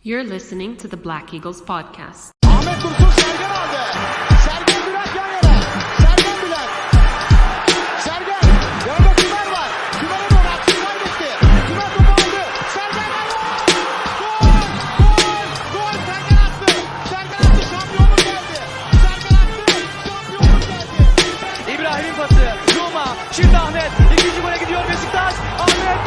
You're listening to the Black Eagles podcast. Ahmet Dursun Sergen aldı. Sergen Bülent yan yana. Sergen Bülent. Sergen. Yanında Tümer var. Tümer'e doğru aksın kaybetti. Tümer topu aldı. Sergen aldı. Gol. Sergen attı. Sergen attı. Şampiyonluk geldi. Sergen attı. Şampiyonluk geldi. İbrahim'in pası. Zuma. Şimdi Ahmet. İkinci gole gidiyor Beşiktaş. Ahmet.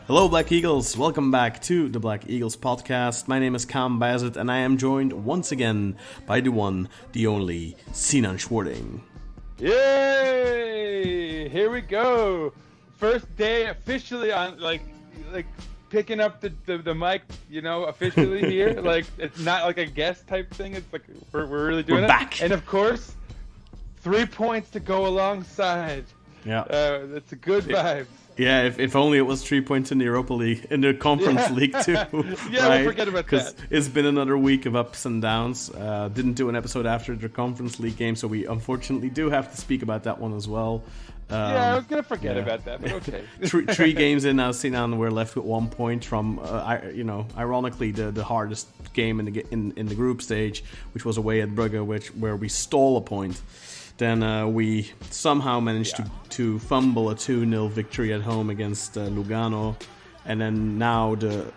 Hello Black Eagles, welcome back to the Black Eagles podcast. My name is Kaan and I am joined once again by the one, the only, Sinan Schwarting. Yay! Here we go. First day officially on like picking up the mic, you know, officially here. Like it's not like a guest type thing. It's like we're really doing We're it. Back. And of course, 3 points to go alongside. Yeah. That's a good vibes. Yeah, if only it was 3 points in the Europa League, in the Conference League too. Yeah, right? we'll forget about Because that. it's been another week of ups and downs. Didn't do an episode after the Conference League game, so we unfortunately do have to speak about that one as well. Yeah, I was gonna forget about that, but okay. three games in now, Sinan, we're left with 1 point from, ironically, the hardest game in the group stage, which was away at Brugge, where we stole a point. Then we somehow managed to fumble a 2-0 victory at home against Lugano. And then now the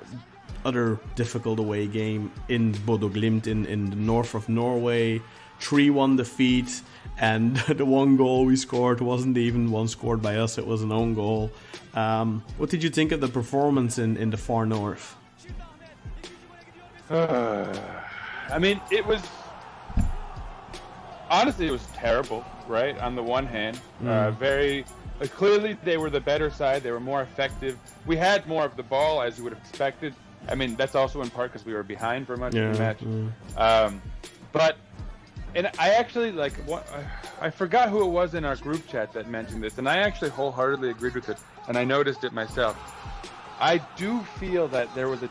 other difficult away game in Bodø Glimt in the north of Norway. 3-1 defeat. And the one goal we scored wasn't even one scored by us, it was an own goal. What did you think of the performance in the far north? I mean, it was... Honestly, it was terrible, right? On the one hand, very clearly they were the better side. They were more effective. We had more of the ball, as you would have expected. I mean, that's also in part because we were behind for much of the match. And I actually I forgot who it was in our group chat that mentioned this, and I actually wholeheartedly agreed with it, and I noticed it myself. I do feel that there was a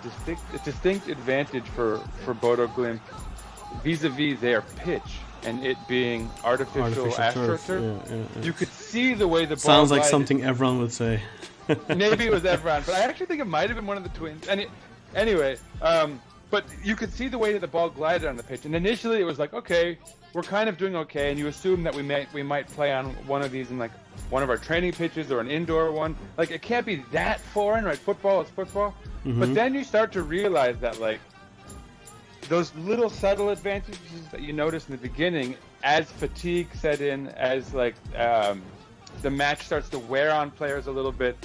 distinct advantage for Bodø Glimt vis-a-vis their pitch. And it being artificial AstroTurf. Yeah. You could see the way the ball sounds like glided. something everyone would say. Maybe it was Evron, but I actually think it might have been one of the twins. Anyway, but you could see the way that the ball glided on the pitch. And initially it was like, okay, we're kind of doing okay, and you assume that we might play on one of these in like one of our training pitches or an indoor one. Like it can't be that foreign, right? Football is football. Mm-hmm. But then you start to realize that like those little subtle advantages that you notice in the beginning, as fatigue set in, as like the match starts to wear on players a little bit,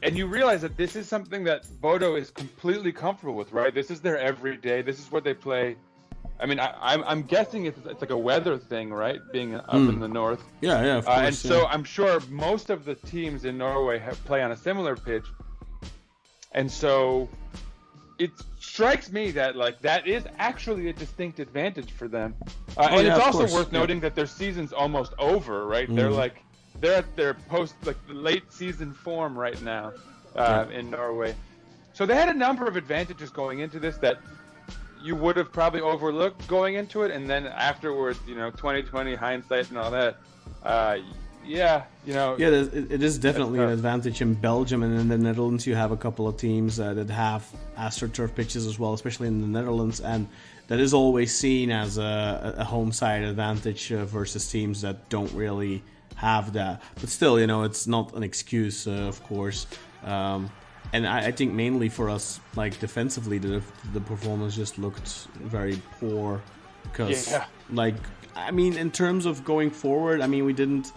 and you realize that this is something that Bodø is completely comfortable with, right? This is their everyday. This is what they play. I mean, I'm guessing it's like a weather thing, right? Being up in the north. Yeah, of course. And so I'm sure most of the teams in Norway play on a similar pitch, and so it strikes me that like that is actually a distinct advantage for them, and it's also worth noting that their season's almost over, right? They're at their late season form right now in Norway, so they had a number of advantages going into this that you would have probably overlooked going into it, and then afterwards, 2020 hindsight and all that. It is definitely an advantage in Belgium, and in the Netherlands you have a couple of teams that have AstroTurf pitches as well, especially in the Netherlands, and that is always seen as a home side advantage versus teams that don't really have that. But still, it's not an excuse, of course. And I think mainly for us, like defensively, the performance just looked very poor. Because, in terms of going forward, we didn't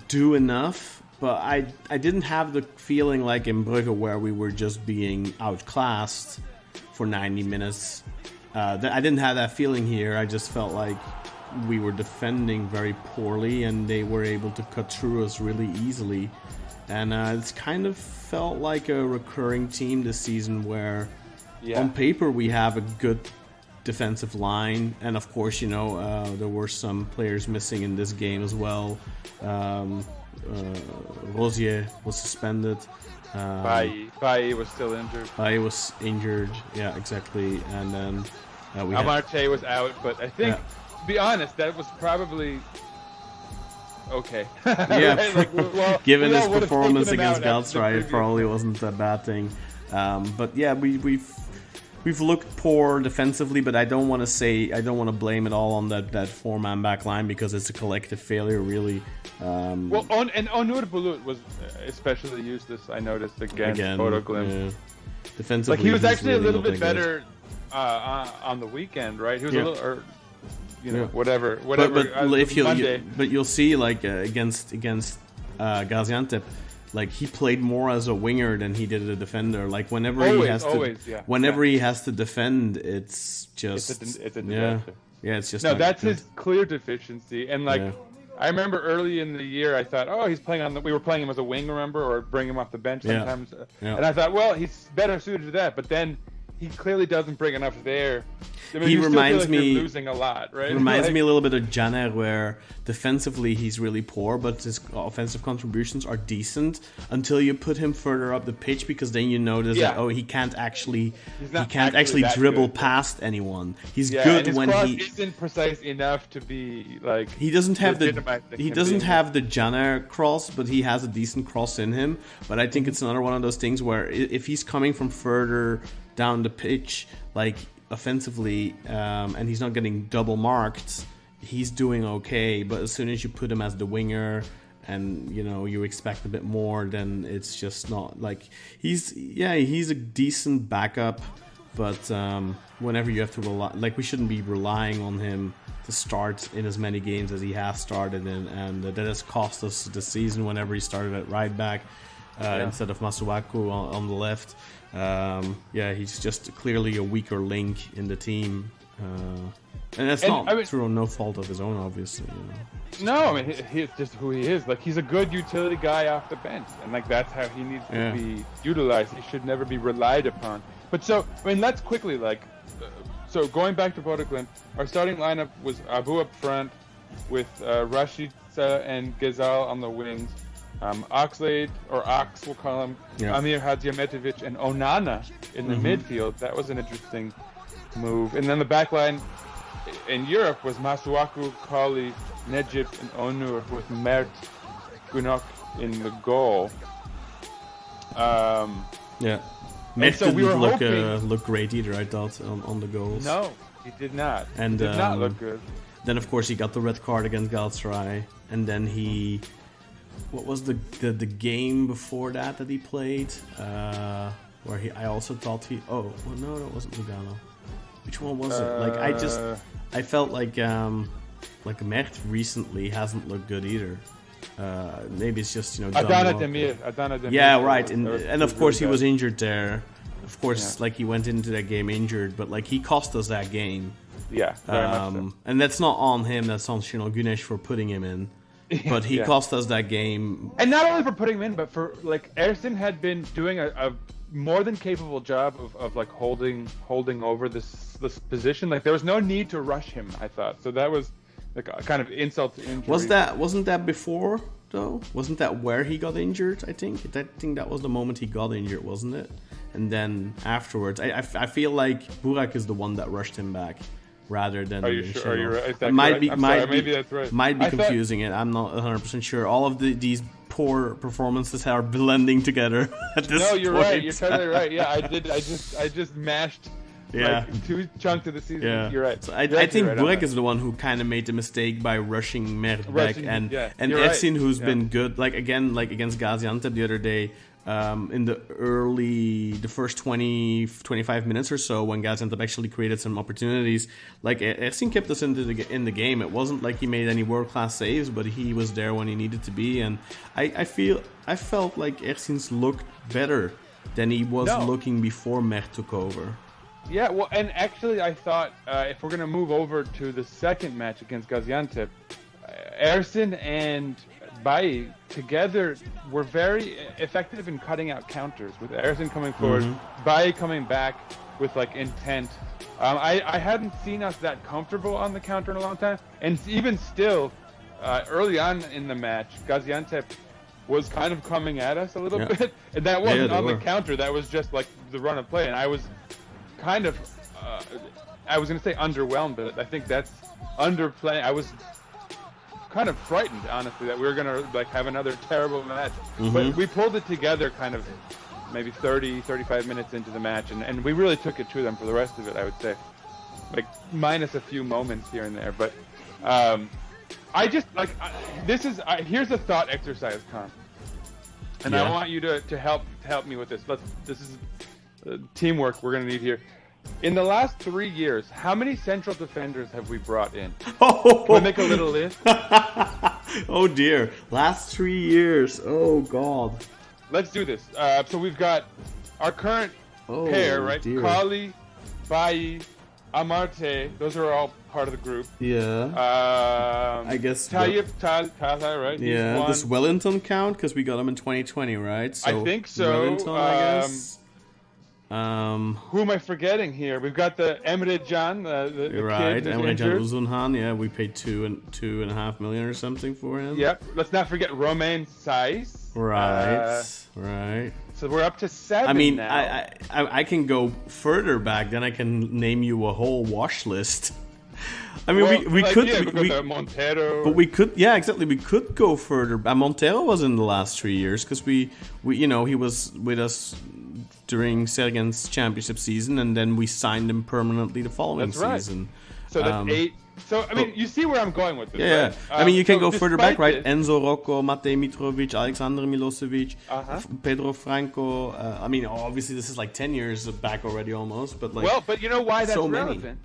do enough, but I didn't have the feeling like in Brugge where we were just being outclassed for 90 minutes. I didn't have that feeling here. I just felt like we were defending very poorly and they were able to cut through us really easily. And it's kind of felt like a recurring team this season where on paper we have a good defensive line, and of course there were some players missing in this game as well. Rosier was suspended. Bailly was still injured. Bailly was injured. Yeah, exactly. And then we had, Amarte was out, but I think, to be honest, that was probably okay. yeah, Right? Like, given we his all would've performance taken him against out after the Galatasaray, it previous probably one. wasn't a bad thing. But yeah, we've looked poor defensively, but I don't want to blame it all on that four-man back line because it's a collective failure, really. Well, and Onur Bulut was especially useless. I noticed against Bodø Glimt. yeah. Defensively, Like he was he's actually really a little not bit that good. better on the weekend, right? He was Yeah. a little, or you know, Yeah. whatever. But if Monday. you'll see like against Gaziantep, like he played more as a winger than he did as a defender. Like whenever he has to defend, it's just it's a yeah, disaster. yeah, it's just No, not that's good. his clear deficiency. And like, Yeah. I remember early in the year, I thought, oh, he's playing we were playing him as a wing, remember, or bring him off the bench Yeah. sometimes. Yeah. And I thought, well, he's better suited to that. But then he clearly doesn't bring enough there. I mean, He you still reminds feel like me- you're losing a lot, right? Reminds Like, me a little bit of Janner, where defensively he's really poor, but his offensive contributions are decent until you put him further up the pitch, because then you notice that he can't actually not actually that dribble good. past anyone. He's Yeah, good and his when cross he isn't precise enough to be like. he doesn't have the legitimate that he can doesn't be- have the Janner cross, but he has a decent cross in him. But I think it's another one of those things where if he's coming from further down the pitch, like offensively, and he's not getting double marked, he's doing okay. But as soon as you put him as the winger, and you expect a bit more, then it's just not like he's a decent backup. But whenever you have to rely, like we shouldn't be relying on him to start in as many games as he has started in, and that has cost us this season whenever he started at right back instead of Masuaku on the left. He's just clearly a weaker link in the team, and that's through no fault of his own, obviously. No, I mean he's just who he is. Like he's a good utility guy off the bench, and like that's how he needs to be utilized. He should never be relied upon. But so I mean, let's quickly so going back to Bodø Glimt, our starting lineup was Abu up front with Rashica and Gezal on the wings. Oxlade, or Ox, we'll call him, Amir Hadzimetovic, and Onana in the midfield. That was an interesting move. And then the back line in Europe was Masuaku, Kali, Necip, and Onur, with Mert Günok in the goal. Mert so we didn't were hoping- look great either, I thought, on the goals. No, he did not. And, he did not look good. Then, of course, he got the red card against Galatasaray, and then he... What was the game before that he played? Where I also thought he... Oh, well, no, that wasn't Lugano. Which one was it? Like, I felt like Mert recently hasn't looked good either. Maybe it's just, Adana Demir. Yeah, right. And of course he was injured there. Of course, like he went into that game injured, but like he cost us that game. Yeah, very much so. And that's not on him. That's on Gunesh for putting him in. But he cost us that game. And not only for putting him in, but for like Ersin had been doing a more than capable job of like holding over this position. Like there was no need to rush him, I thought. So that was like a kind of insult to injury. Wasn't that before though? Wasn't that where he got injured? I think that was the moment he got injured, wasn't it? And then afterwards, I feel like Burak is the one that rushed him back, rather than. Are you sure? Are you right? Is that Might correct? be, maybe that's right. Might be confusing it. I'm not 100% sure. All of these poor performances are blending together at this No, you're point. right. You're totally right. Yeah, I did. I just mashed. Like 2 chunks of the season. Yeah. You're right. So I think Burak is the one who kind of made the mistake by rushing Mert back, and Ersin, who's been good, like against Gaziantep the other day, in the first 20-25 minutes or so, when Gaziantep actually created some opportunities, like Ersin kept us in the game. It wasn't like he made any world-class saves, but he was there when he needed to be, and I felt like Ersin's looked better than he was looking before Mert took over. Yeah, well, and actually I thought if we're going to move over to the second match against Gaziantep, Ersin and Bailly together were very effective in cutting out counters, with Ersin coming forward, Bailly coming back with like intent. I hadn't seen us that comfortable on the counter in a long time, and even still, early on in the match, Gaziantep was kind of coming at us a little Yeah. bit, and that wasn't they on the were. counter. That was just like the run of play, and I was kind of, I was going to say underwhelmed, but I think that's underplaying. I was kind of frightened, honestly, that we were going to like have another terrible match. But we pulled it together kind of maybe 35 minutes into the match, and we really took it to them for the rest of it, I would say. Like, minus a few moments here and there. But I just, like, here's a thought exercise, Kaan. And I want you to help me with this. This is teamwork we're going to need here. In the last 3 years, how many central defenders have we brought in? Can we make a little list? Oh dear. Last 3 years. Oh god. Let's do this. So we've got our current Oh, pair, right? dear. Kali, Bayi, Amarte. Those are all part of the group. Yeah. I guess. Tayyip Talha, right? He's Yeah. one. Does Wellington count? Because we got him in 2020, right? So I think so. Wellington, I guess. Who am I forgetting here? We've got the Emre Can, the Right, kid who's Emre Can injured. Uzunhan. Yeah, we paid two and a half million or something for him. Yep. Let's not forget Romain Saiz. Right. Right. So we're up to 7 I mean, now. I can go further back. Then I can name you a whole wash list. I mean, Well, we like, could, yeah, we, we've got Montero. but we could, yeah, exactly. We could go further. Montero was in the last 3 years because we, you know, he was with us during Sergen's championship season, and then we signed him permanently the following That's right. season. So that's 8. So I mean, you see where I'm going with this, Yeah, right? I mean, you can so go further back, despite right? this- Enzo Rocco, Matej Mitrovic, Alexander Milosevic, Uh-huh. Pedro Franco. I mean, obviously, this is like 10 years back already almost, but like. Well, but you know why that's so many. relevant?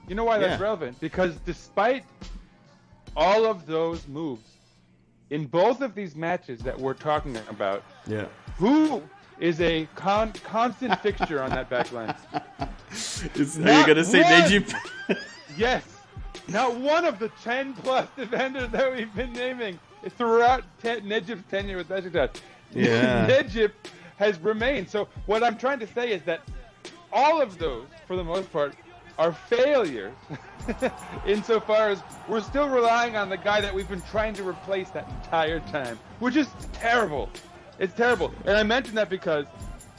You know why that's Yeah. relevant? Because despite all of those moves, in both of these matches that we're talking about, Yeah. who is a constant fixture on that back line? Are you Not going to say one. Necip? Yes. Not one of the 10-plus defenders that we've been naming throughout Necip's tenure with Beşiktaş. Yeah. Necip has remained. So what I'm trying to say is that all of those, for the most part, are failures insofar as we're still relying on the guy that we've been trying to replace that entire time, which is terrible. It's terrible. And I mention that because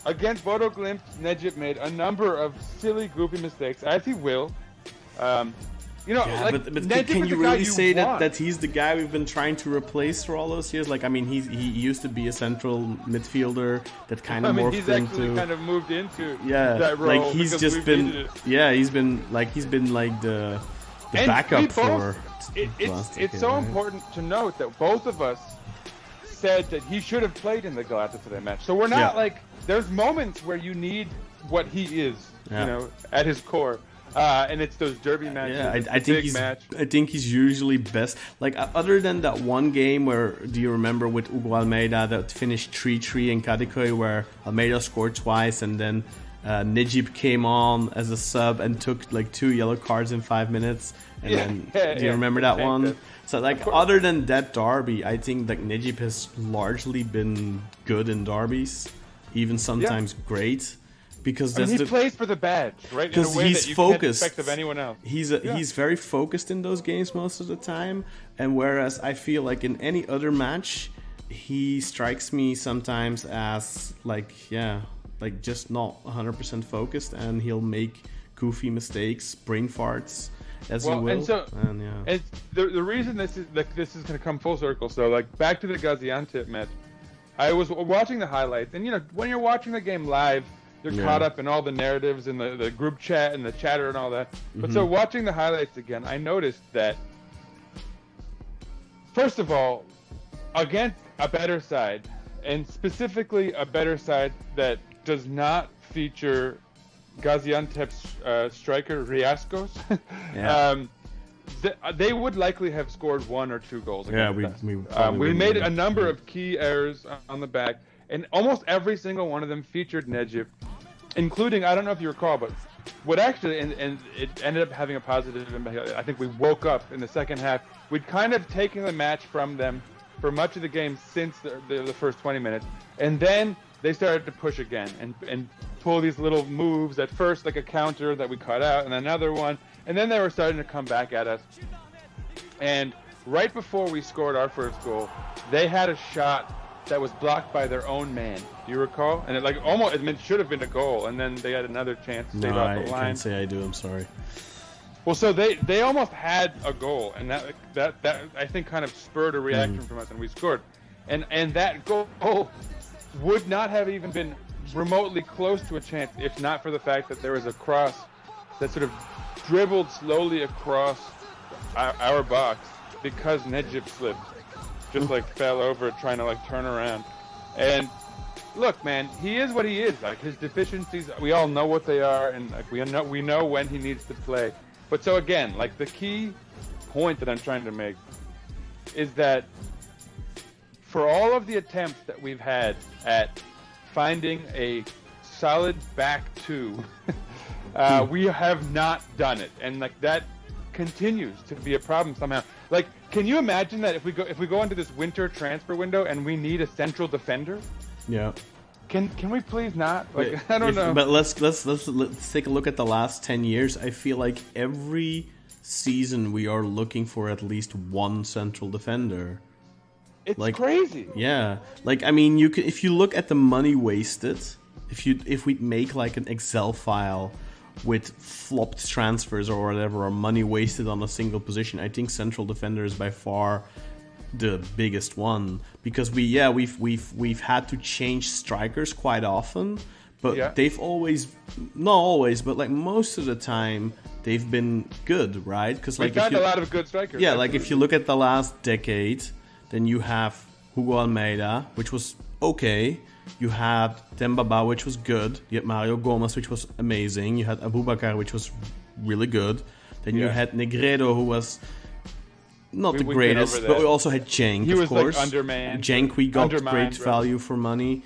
against Bodø Glimt, Necip made a number of silly, goofy mistakes, as he will. You know, Yeah, like, but Necip can is you the guy really say want. that he's the guy we've been trying to replace for all those years? Like, I mean, he used to be a central midfielder that kind I of mean, morphed he's actually into. kind of moved into Yeah, that role. like he's because just we've been. needed it. Yeah, he's been like the And backup we both- for. It's Plastic, so right? important to note that both of us said that he should have played in the Galatasaray match. So we're not Yeah. like there's moments where you need what he is, Yeah. you know, at his core, and it's those derby matches. Yeah, it's I the think big he's. match. I think he's usually best. Like other than that one game where, do you remember with Hugo Almeida that finished 3-3 in Kadikoy, where Almeida scored twice and then Necip came on as a sub and took like 2 yellow cards in 5 minutes. And Yeah, then, yeah, do you yeah. remember that Thank one? you. So like other than that derby, I think like Necip has largely been good in derbies, even sometimes great, because I mean, that's he the. plays for the badge, right? In a Because way he's that you focused. can't expect of anyone else. He's very focused in those games most of the time, and whereas I feel like in any other match, he strikes me sometimes as like just not 100% focused, and he'll make goofy mistakes, brain farts, as Well, you will. and so yeah. and the reason this is going to come full circle. So like back to the Gaziantep match, I was watching the highlights, and you know when you're watching the game live, you're Yeah. caught up in all the narratives and the group chat and the chatter and all that. But so watching the highlights again, I noticed that first of all, against a better side, and specifically a better side that does not feature Gaziantep's striker Riascos, Yeah. they would likely have scored 1 or 2 goals. Yeah, Against we us. probably We wouldn't made have. a number of key errors on the back, and almost every single one of them featured Necip, including, I don't know if you recall, but what actually, and it ended up having a positive impact. I think we woke up in the second half. We'd kind of taken the match from them for much of the game since the first 20 minutes, and then they started to push again and pull these little moves. At first, like a counter that we cut out, and another one, and then they were starting to come back at us. And right before we scored our first goal, they had a shot that was blocked by their own man. Do you recall? And it should have been a goal, and then they had another chance to save off the line. I can't say I do. I'm sorry. Well, so they almost had a goal, and that I think kind of spurred a reaction from us, and we scored. And that goal would not have even been remotely close to a chance if not for the fact that there was a cross that sort of dribbled slowly across our box because Necip slipped, just like fell over trying to like turn around. And look, man, he is what he is. Like his deficiencies, we all know what they are, and like we know when he needs to play. But so again, like the key point that I'm trying to make is that for all of the attempts that we've had at finding a solid back two, we have not done it, and like that continues to be a problem somehow. Like, can you imagine that if we go into this winter transfer window and we need a central defender? Yeah. Can we please not? Like, I don't know. But let's take a look at the last 10 years. I feel like every season we are looking for at least one central defender. It's like, crazy. Yeah. Like, I mean, you could, if you look at the money wasted, if we make like an Excel file with flopped transfers or whatever, or money wasted on a single position, I think central defender is by far the biggest one, because we've had to change strikers quite often, but they've always, not always, but like most of the time they've been good, right? Because like we've got a lot of good strikers. Yeah, like if you look at the last decade, then you have Hugo Almeida, which was okay. You had Dembaba, which was good. You had Mario Gomez, which was amazing. You had Abubakar, which was really good. Then you had Negredo, who was not the greatest, but we also had Cenk, of course. Like undermanned. Cenk, we got great value for money.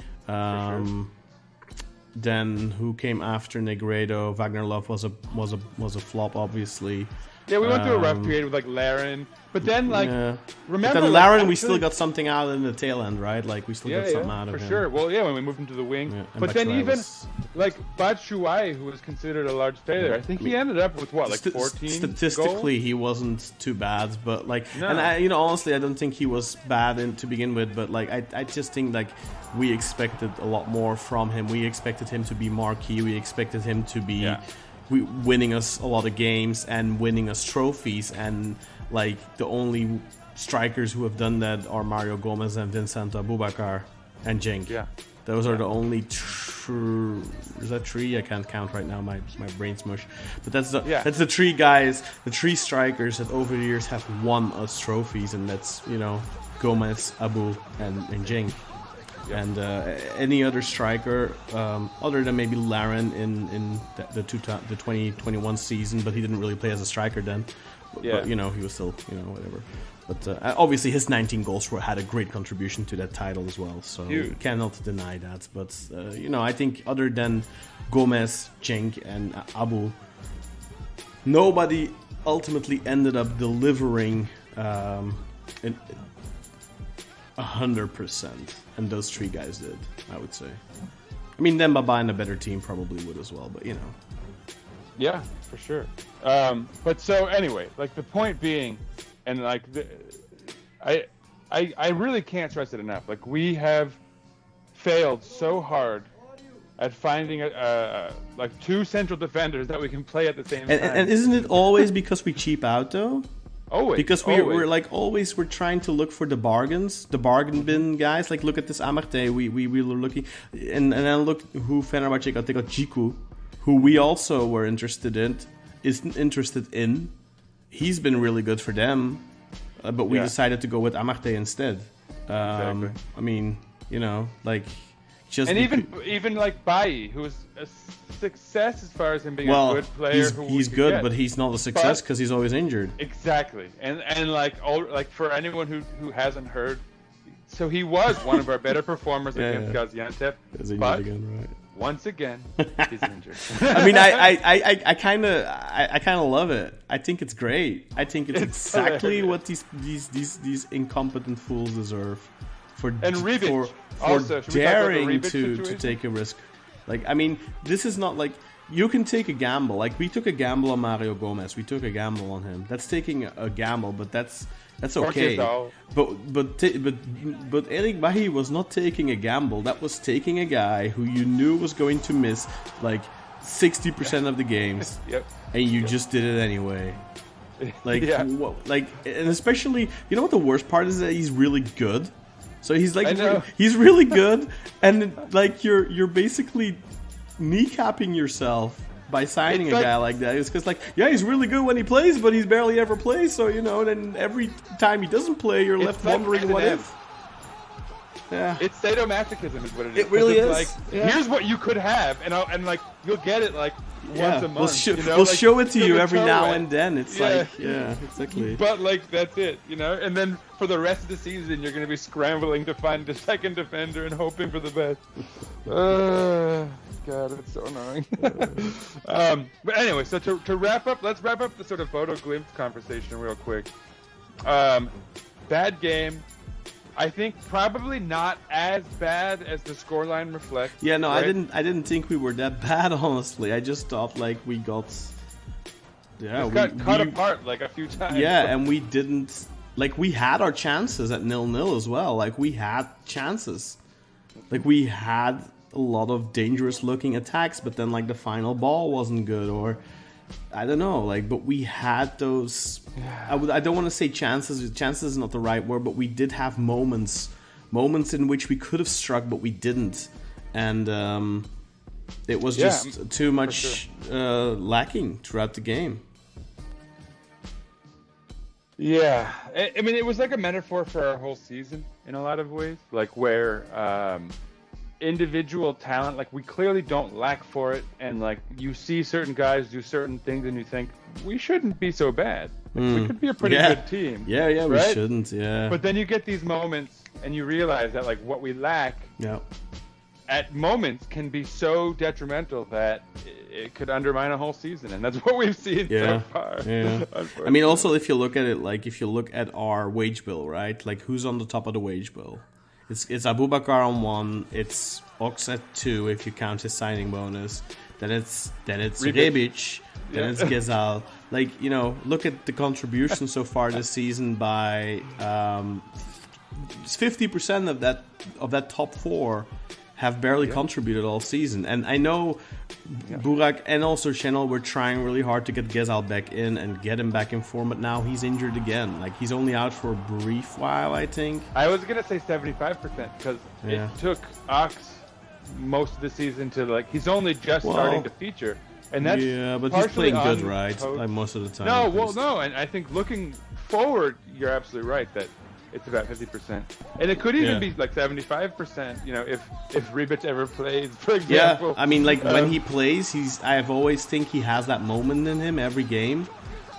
Then who came after Negredo? Wagner Love was a flop, obviously. Yeah, we went through a rough period with like Laren, but then like remember, but then Laren, we still got something out in the tail end, right? Like we still got something out of him. For sure. Well, yeah, when we moved him to the wing, but then even like Batshuayi, who was considered a large failure, I think he ended up with what, like 14 statistically goals? He wasn't too bad, but like, and I, honestly, I don't think he was bad to begin with, but like I just think like we expected a lot more from him. We expected him to be marquee. We expected him to be winning us a lot of games and winning us trophies, and like the only strikers who have done that are Mario Gomez and Vincent Abubakar and Cenk. Yeah, those are the only is that three? I can't count right now. My brain's mush. But that's the three guys, the three strikers that over the years have won us trophies, and that's Gomez, Abu, and Cenk. And any other striker, other than maybe Laren in the 2021 season, but he didn't really play as a striker then. But he was still, whatever. But obviously his 19 goals had a great contribution to that title as well. So you cannot deny that. But, I think other than Gomez, Cenk, and Abu, nobody ultimately ended up delivering 100%. And those three guys did, I would say. I mean, Dembaba and a better team probably would as well, but Yeah, for sure. But so anyway, like the point being, and like I really can't stress it enough. Like we have failed so hard at finding like two central defenders that we can play at the same time. And isn't it always because we cheap out though? Always. Because we're like always we're trying to look for the bargains, the bargain bin guys. Like look at this Amarte, we were looking, and then look who Fenerbahce got. They got Džiku, who we also were interested in. He's been really good for them, but we decided to go with Amarte instead. Exactly. I mean, like. And even like Bailly, who was a success as far as him being a good player. He's good, but he's not a success because he's always injured. Exactly, and like for anyone who hasn't heard, so he was one of our better performers against Gaziantep. But once again, he's injured. I mean, I kind of love it. I think it's great. I think it's exactly what these incompetent fools deserve. For daring to take a risk. Like, I mean, this is not like you can take a gamble. Like we took a gamble on Mario Gomez. We took a gamble on him. That's taking a gamble, but that's That's Or okay. Gezal. But Erik Bailly was not taking a gamble. That was taking a guy who you knew was going to miss like 60% of the games, Yep. and you just did it anyway. Like, Yeah. And especially, you know what the worst part is, that he's really good. So he's like, I know. he's really good, and like you're basically kneecapping yourself by signing It's a like- guy like that. It's because, like, yeah, he's really good when he plays, but he's barely ever plays. So, you know, then every time he doesn't play, you're left like wondering what Eminem. if. Yeah. It's sadomasochism is what it is. It really 'Cause is. Like, Yeah. here's what you could have, and like you'll get it like once a month. We'll like, show it to you dip a every toe now in. and then. It's Yeah. like, yeah, exactly. But like that's it, you know. And then for the rest of the season, you're going to be scrambling to find a second defender and hoping for the best. God, it's so annoying. But anyway, so to wrap up, let's wrap up the sort of Bodø Glimt conversation real quick. Bad game. I think probably not as bad as the scoreline reflects. Yeah, no, right? I didn't think we were that bad, honestly. I just thought, like, we got... Yeah, It got cut apart like a few times. Yeah, and we didn't... Like, we had our chances at 0-0 as well. Like, we had chances. Like, we had a lot of dangerous-looking attacks, but then, like, the final ball wasn't good, or... I don't know, like, but we had those... I don't want to say chances. Chances is not the right word, but we did have moments in which we could have struck, but we didn't. And it was just too much lacking throughout the game. Yeah, I mean, it was like a metaphor for our whole season in a lot of ways, like where individual talent, like we clearly don't lack for it, and like you see certain guys do certain things and you think we shouldn't be so bad. Like, we could be a pretty good team. Yeah, right? we shouldn't, yeah. But then you get these moments and you realize that like what we lack at moments can be so detrimental that it could undermine a whole season, and that's what we've seen so far. Yeah. I mean, also, if you look at it, like, if you look at our wage bill, right? Like, who's on the top of the wage bill? It's Abubakar on 1, it's Ox at 2 if you count his signing bonus. Then it's Rebic, then it's Gezal. Like, you know, look at the contribution so far this season by 50% of that top 4 have barely contributed all season. And I know Burak and also Channel were trying really hard to get Gezal back in and get him back in form, but now he's injured again. Like, he's only out for a brief while, I think. I was going to say 75% because it took Ox most of the season to, like, he's only just starting to feature. And that's but he's playing good, right? Coach. Like, most of the time. No, and I think looking forward, you're absolutely right that it's about 50%, and it could even be like 75%. You know, if Rebic ever plays, for example. Yeah, I mean, like, when he plays, I've always think he has that moment in him every game.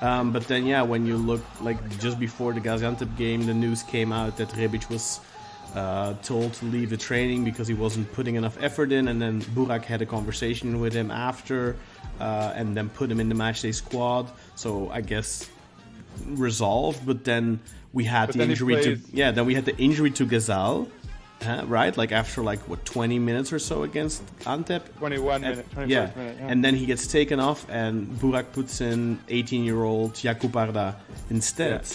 But then, when you look, like, just before the Gaziantep game, the news came out that Rebic was told to leave the training because he wasn't putting enough effort in, and then Burak had a conversation with him after, and then put him in the matchday squad. So I guess resolved, but then we had the injury then we had the injury to Gezal, right? Like, after 20 minutes or so against Antep. 21 minutes. 21 minutes. And then he gets taken off, and Burak puts in 18-year-old Jakub Arda instead.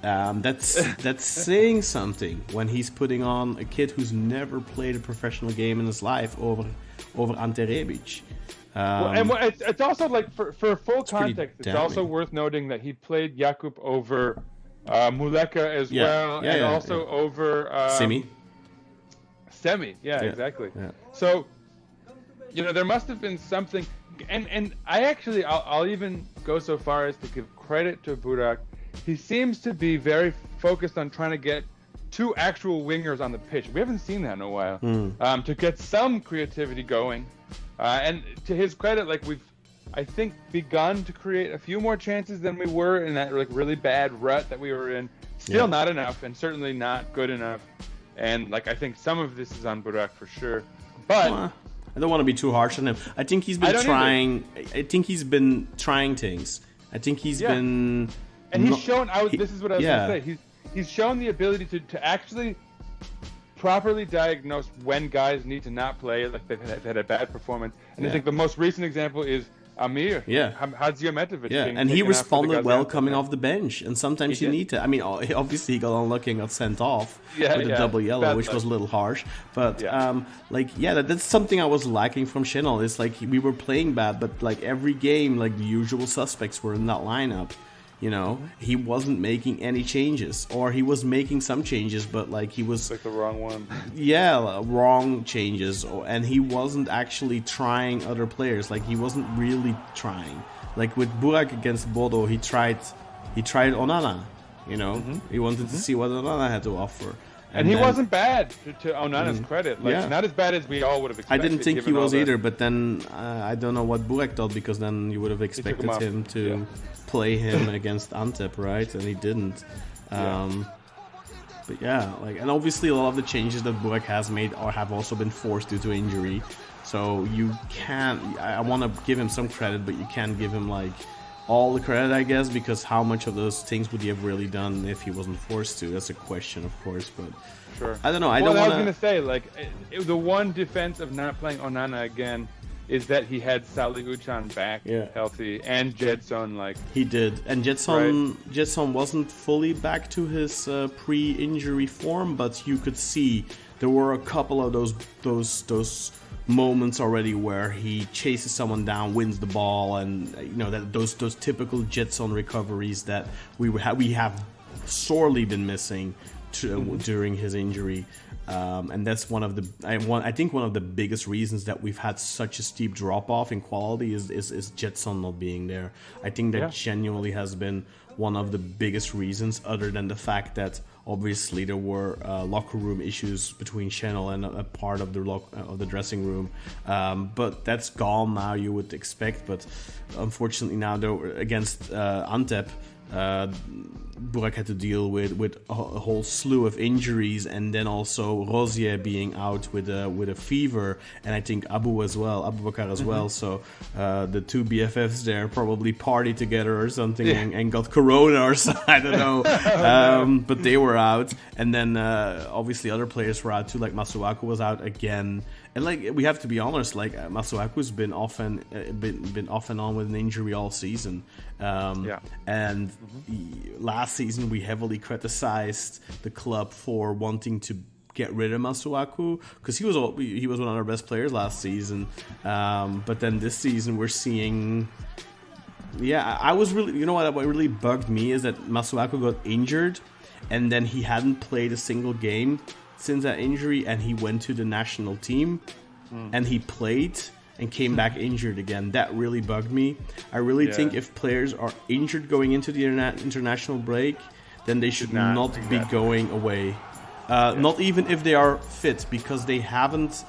That's saying something when he's putting on a kid who's never played a professional game in his life over Ante Rebic. It's also, like, for full context, it's also damning. worth noting that he played Jakub over Muleka as well, and also over Semi. Exactly. Yeah. So, you know, there must have been something, and I'll even go so far as to give credit to Burak. He seems to be very focused on trying to get 2 actual wingers on the pitch. We haven't seen that in a while. To get some creativity going. And to his credit, like, we've, I think, begun to create a few more chances than we were in that, like, really bad rut that we were in. Still not enough, and certainly not good enough. And, like, I think some of this is on Burak for sure. But I don't want to be too harsh on him. I think he's been trying. I think he's been trying things. I think he's been. And he's shown. This is what I was going to say. He's shown the ability to actually properly diagnose when guys need to not play, like they've had a bad performance. And I think the most recent example is Amir. Yeah. Hadziometovic. Yeah, being and he taken out for the responded well Gaziantep coming match. off the bench, and sometimes He you did. need to. I mean, obviously he got unlucky and got sent off with a double yellow, Bad which luck. was a little harsh. But Yeah. that's something I was lacking from Channel. It's like we were playing bad, but like every game, like the usual suspects were in that lineup. You know, he wasn't making any changes, or he was making some changes, but like he was Like the wrong one. wrong changes, and he wasn't actually trying other players. Like he wasn't really trying. Like with Burak against Bodø, he tried Onana. You know, he wanted to see what Onana had to offer, And he then- wasn't bad, to Onana's credit. Like, Yeah. not as bad as we all would have I expected. didn't think he given all was the- either, but then I don't know what Burak thought, because then you would have expected off. him to Yeah. play him against Antep, right? And he didn't. But yeah, like, and obviously a lot of the changes that Burak has made have also been forced due to injury. So you can't. I want to give him some credit, but you can't give him like all the credit, I guess, because how much of those things would he have really done if he wasn't forced to? That's a question, of course, but. Sure. I don't know. I don't was want going to say, like, the one defense of not playing Onana again is that he had Salih Uçan back healthy, and Jedson, like, He did, and Jetson wasn't fully back to his pre-injury form, but you could see there were a couple of those moments already where he chases someone down, wins the ball, and you know that those typical Jetson recoveries that we have sorely been missing during his injury. And that's one of the I think one of the biggest reasons that we've had such a steep drop off in quality is Jetson not being there. I think that genuinely has been one of the biggest reasons, other than the fact that obviously there were locker room issues between Channel and a part of the dressing room. But that's gone now, you would expect. But unfortunately now against Antep, Burak had to deal with a whole slew of injuries, and then also Rosier being out with a fever, and I think Abubakar as well. So the two BFFs there probably partied together or something and got corona or something. I don't know. But they were out, and then obviously other players were out too. Like Masuaku was out again. And like we have to be honest, like Masuaku's been off and on with an injury all season. And last season we heavily criticized the club for wanting to get rid of Masuaku, because he was one of our best players last season. But then this season we're seeing. Yeah, I was really. You know what really bugged me is that Masuaku got injured, and then he hadn't played a single game since that injury, and he went to the national team and he played and came back injured again. That really bugged me. I really think if players are injured going into the international break, then they should not be going away. Not even if they are fit, because they haven't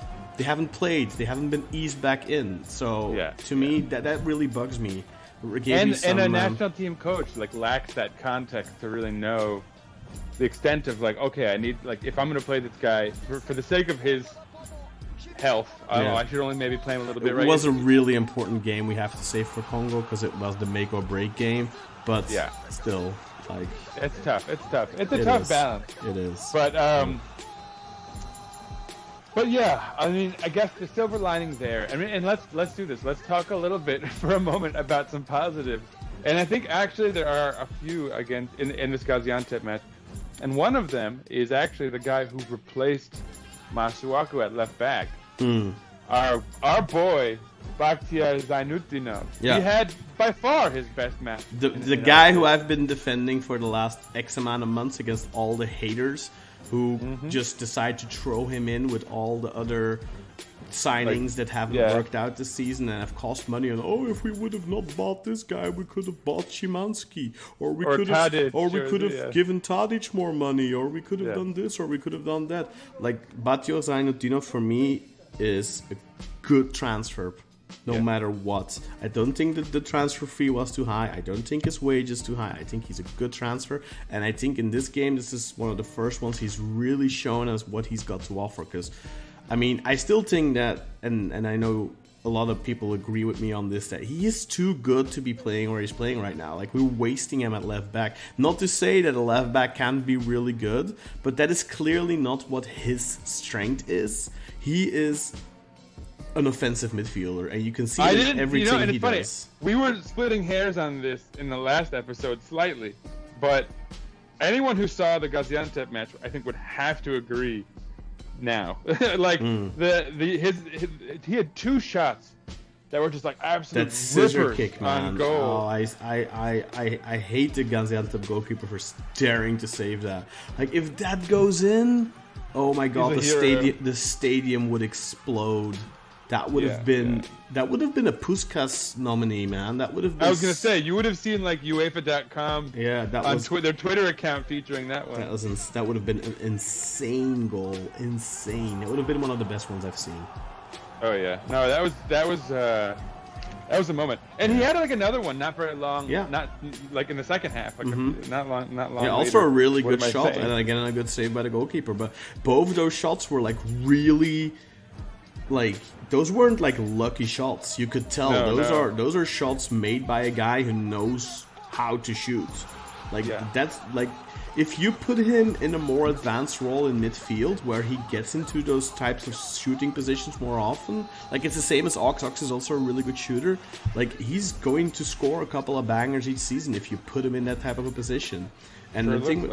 played, they haven't been eased back in. So to me, that really bugs me. And a national team coach like lacks that context to really know the extent of like, okay, I need, like, if I'm going to play this guy for the sake of his health, I should only maybe play him a little bit. It was a really important game, we have to say, for Congo, because it was the make or break game. But still, like, it's tough. It's a tough balance. It is. But yeah, I mean, I guess the silver lining there. I mean, and let's do this. Let's talk a little bit for a moment about some positives. And I think actually there are a few again in this Gaziantep match. And one of them is actually the guy who replaced Masuaku at left back. Our boy, Bakhtiar Zaynutdinov. Yeah. He had by far his best match. The guy who I've been defending for the last X amount of months against all the haters who just decide to throw him in with all the other signings that haven't worked out this season and have cost money. And if we would have not bought this guy, we could have bought Szymanski, or we could have given Tadic more money, or we could have done this, or we could have done that. Like, Bakhtiar Zaynutdinov for me is a good transfer, no matter what. I don't think that the transfer fee was too high. I don't think his wage is too high. I think he's a good transfer, and I think in this game, this is one of the first ones he's really shown us what he's got to offer. Because I mean, I still think that, and I know a lot of people agree with me on this, that he is too good to be playing where he's playing right now. Like, we're wasting him at left back. Not to say that a left back can't be really good, but that is clearly not what his strength is. He is an offensive midfielder, and you can see I it in didn't, everything and he it's funny. does. We were splitting hairs on this in the last episode slightly, but anyone who saw the Gaziantep match, I think, would have to agree now. Like he had 2 shots that were just like absolute That scissor rippers kick, man. on goal. Oh, I hate the Gaziantep goalkeeper for daring to save that. Like, if that goes in, oh my god, the stadium would explode. That would have been a Puskas nominee, man. That would have been. I was gonna say, you would have seen like UEFA.com their Twitter account featuring that one. That would have been an insane goal. Insane. It would have been one of the best ones I've seen. Oh yeah. No, that was a moment. And he had like another one, not very long. Yeah. Not like in the second half. Like not long. Yeah. Also later. a really What good am I shot, saying? and again a good save by the goalkeeper. But both of those shots were like really, like, those weren't like lucky shots. You could tell those are shots made by a guy who knows how to shoot. Like that's like, if you put him in a more advanced role in midfield where he gets into those types of shooting positions more often, like it's the same as Ox. Ox is also a really good shooter. Like, he's going to score a couple of bangers each season if you put him in that type of a position. And the thing,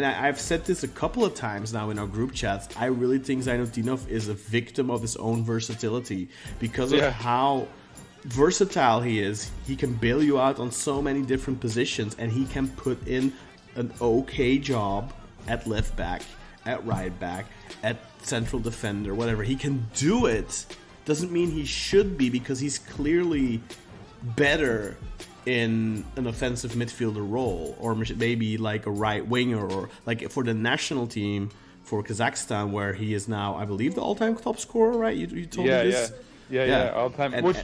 I've said this a couple of times now in our group chats, I really think Zaynutdinov is a victim of his own versatility because of how versatile he is. He can bail you out on so many different positions, and he can put in an okay job at left back, at right back, at central defender, whatever. He can do it. Doesn't mean he should be, because he's clearly better in an offensive midfielder role, or maybe like a right winger, or like for the national team for Kazakhstan, where he is now, I believe, the all-time top scorer, right? You told me this? Yeah, all time. Which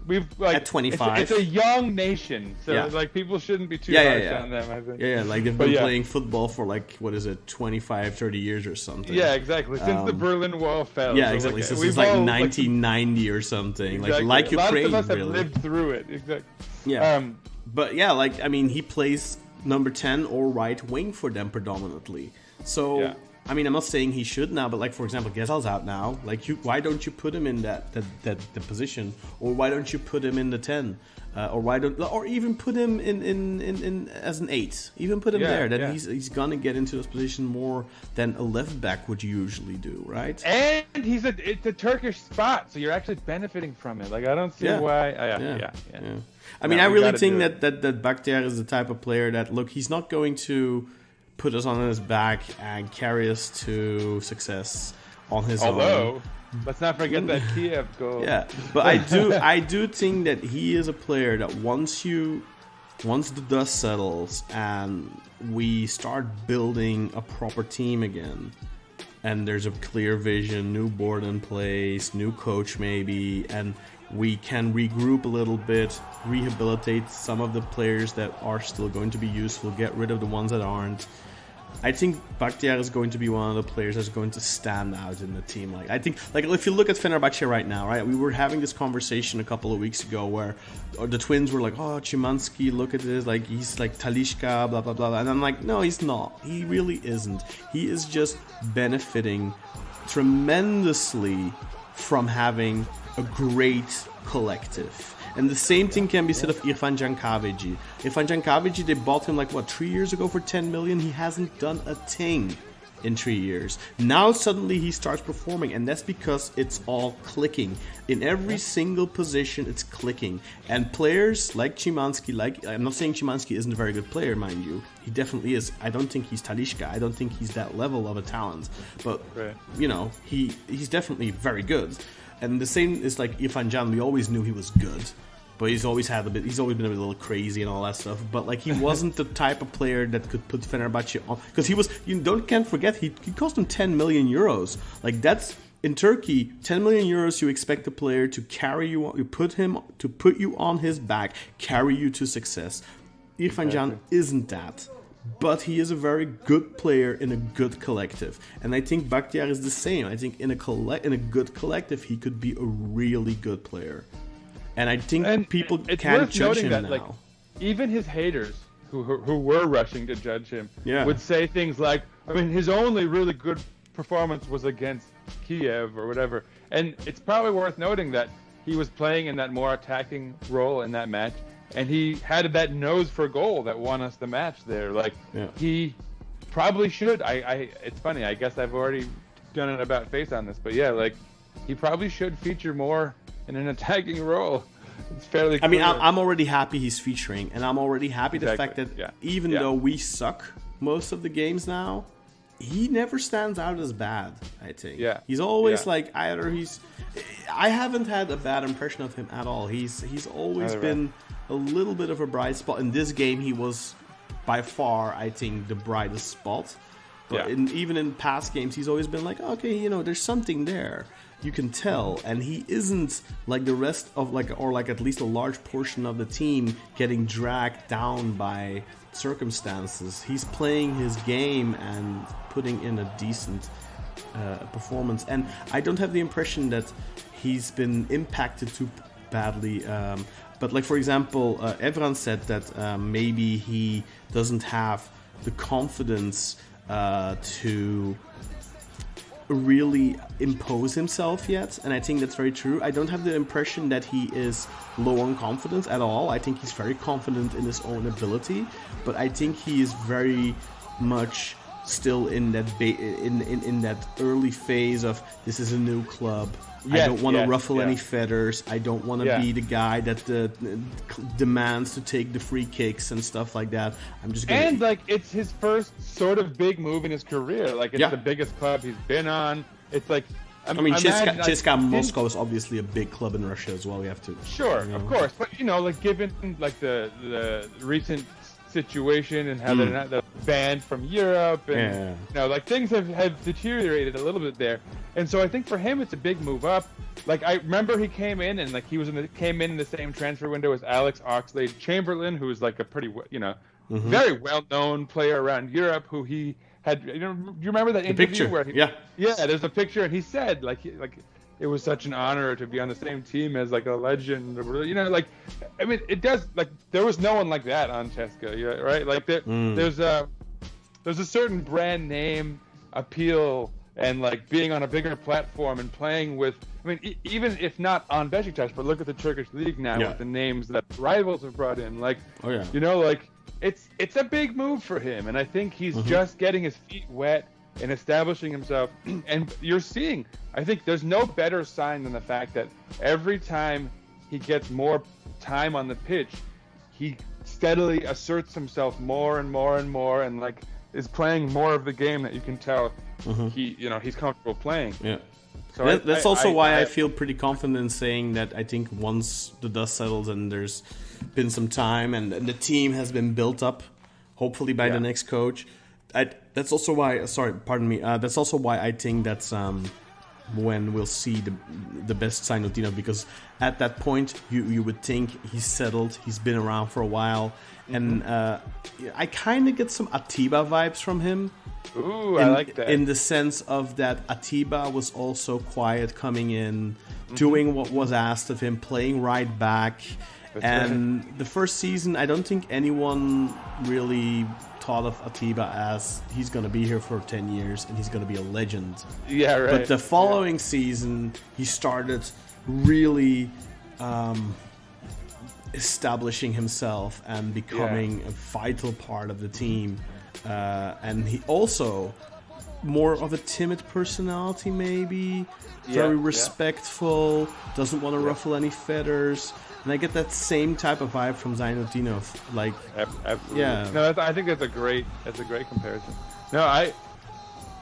we've like at 25. It's a young nation, so like people shouldn't be too harsh on them. I think. Yeah, like they've been playing football for like, what is it, 25, 30 years or something. Yeah, exactly. Since the Berlin Wall fell. Yeah, exactly. Since it's like 1990 or something. Exactly. Like Ukraine. A lot of us have really lived through it. Exactly. Yeah. But yeah, like, I mean, he plays number 10 or right wing for them predominantly. So. I mean, I'm not saying he should now, but like, for example, Gezal's out now. Like, why don't you put him in that position, or why don't you put him in the 10, or even put him in as an 8? Even put him there. Then he's gonna get into this position more than a left back would usually do, right? And it's a Turkish spot, so you're actually benefiting from it. Like, I don't see why. I mean, I really think that Bakhtiar is the type of player that, look, he's not going to put us on his back and carry us to success on his own. Although, let's not forget that Kiev goal. Yeah, but I do think that he is a player that once the dust settles and we start building a proper team again, and there's a clear vision, new board in place, new coach maybe, and we can regroup a little bit, rehabilitate some of the players that are still going to be useful, get rid of the ones that aren't. I think Bakhtiar is going to be one of the players that's going to stand out in the team. Like, I think, like, if you look at Fenerbahce right now, right, we were having this conversation a couple of weeks ago where the twins were like, oh, Szymanski, look at this, like, he's like Talisca, blah, blah, blah. And I'm like, no, he's not. He really isn't. He is just benefiting tremendously from having a great collective. And the same thing can be said of Irfan Cankaveci. Irfan Cankaveci, they bought him like, 3 years ago for 10 million? He hasn't done a thing in 3 years. Now suddenly he starts performing, and that's because it's all clicking. In every single position, it's clicking. And players like Szymanski, I'm not saying Szymanski isn't a very good player, mind you. He definitely is. I don't think he's Talisca. I don't think he's that level of a talent. But, he's definitely very good. And the same is like Irfan Can. We always knew he was good, but he's always been a little crazy and all that stuff. But like, he wasn't the type of player that could put Fenerbahce on, because he was. Can't forget he cost him 10 million euros. Like, that's in Turkey, 10 million euros. You expect a player to carry you. You put you on his back, carry you to success. Irfan Can isn't that. But he is a very good player in a good collective. And I think Bakhtiar is the same. I think in a good collective, he could be a really good player. And I think people can't judge him now. Like, even his haters, who were rushing to judge him, would say things like, I mean, his only really good performance was against Kiev or whatever. And it's probably worth noting that he was playing in that more attacking role in that match, and he had that nose for goal that won us the match there. Like, he probably should. It's funny. I guess I've already done an about face on this, but yeah, like, he probably should feature more in an attacking role. It's fairly clear. I mean, I'm already happy he's featuring, and I'm already happy the fact that even though we suck most of the games now, he never stands out as bad, I think. Yeah. He's always like, I haven't had a bad impression of him at all. He's always been a little bit of a bright spot. In this game, he was by far, I think, the brightest spot. But even in past games, he's always been like, okay, you know, there's something there. You can tell. And he isn't like the rest of, or at least a large portion of the team getting dragged down by circumstances. He's playing his game and putting in a decent performance. And I don't have the impression that he's been impacted too badly. But like, for example, Evran said that maybe he doesn't have the confidence to really impose himself yet, and I think that's very true. I don't have the impression that he is low on confidence at all. I think he's very confident in his own ability, but I think he is very much still in that in that early phase of, this is a new club. I don't want to ruffle any feathers. I don't want to be the guy that demands to take the free kicks and stuff like that. I'm just gonna... And like, it's his first sort of big move in his career. Like, it's the biggest club he's been on. It's like, I mean, CSKA Moscow is obviously a big club in Russia as well. We have to of course, but you know, like, given like the recent situation and how they're banned from Europe, and you know, like, things have deteriorated a little bit there. And so I think for him, it's a big move up. Like, I remember he came in, and like, he was came in the same transfer window as Alex Oxlade-Chamberlain, who is like a pretty, you know, very well-known player around Europe, who he had, you know, do you remember that interview where he, there's a picture, and he said like it was such an honor to be on the same team as like a legend, you know, like, I mean, it does, like, there was no one like that on CSKA, right? Like, there's a certain brand name appeal, and like, being on a bigger platform and playing with, I mean, even if not on Beşiktaş, but look at the Turkish league now with the names that rivals have brought in, like, you know, like, it's a big move for him, and I think he's just getting his feet wet and establishing himself. And you're seeing, I think there's no better sign than the fact that every time he gets more time on the pitch, he steadily asserts himself more and more and more, and like, is playing more of the game that you can tell he's comfortable playing. So that's also why I feel pretty confident in saying that I think once the dust settles and there's been some time and the team has been built up, hopefully by the next coach, that's also why. That's also why I think that's when we'll see the best Zaynutdinov, because at that point you would think he's settled, he's been around for a while, and I kind of get some Atiba vibes from him. Ooh, I like that. In the sense of that Atiba was also quiet coming in, doing what was asked of him, playing right back. And the first season, I don't think anyone really thought of Atiba as he's going to be here for 10 years and he's going to be a legend. Yeah, right. But the following season, he started really establishing himself and becoming a vital part of the team. And he also more of a timid personality, maybe. Very respectful, doesn't want to ruffle any feathers. And I get that same type of vibe from Zaynutdinov. Like, absolutely. No, I think that's a great comparison. No,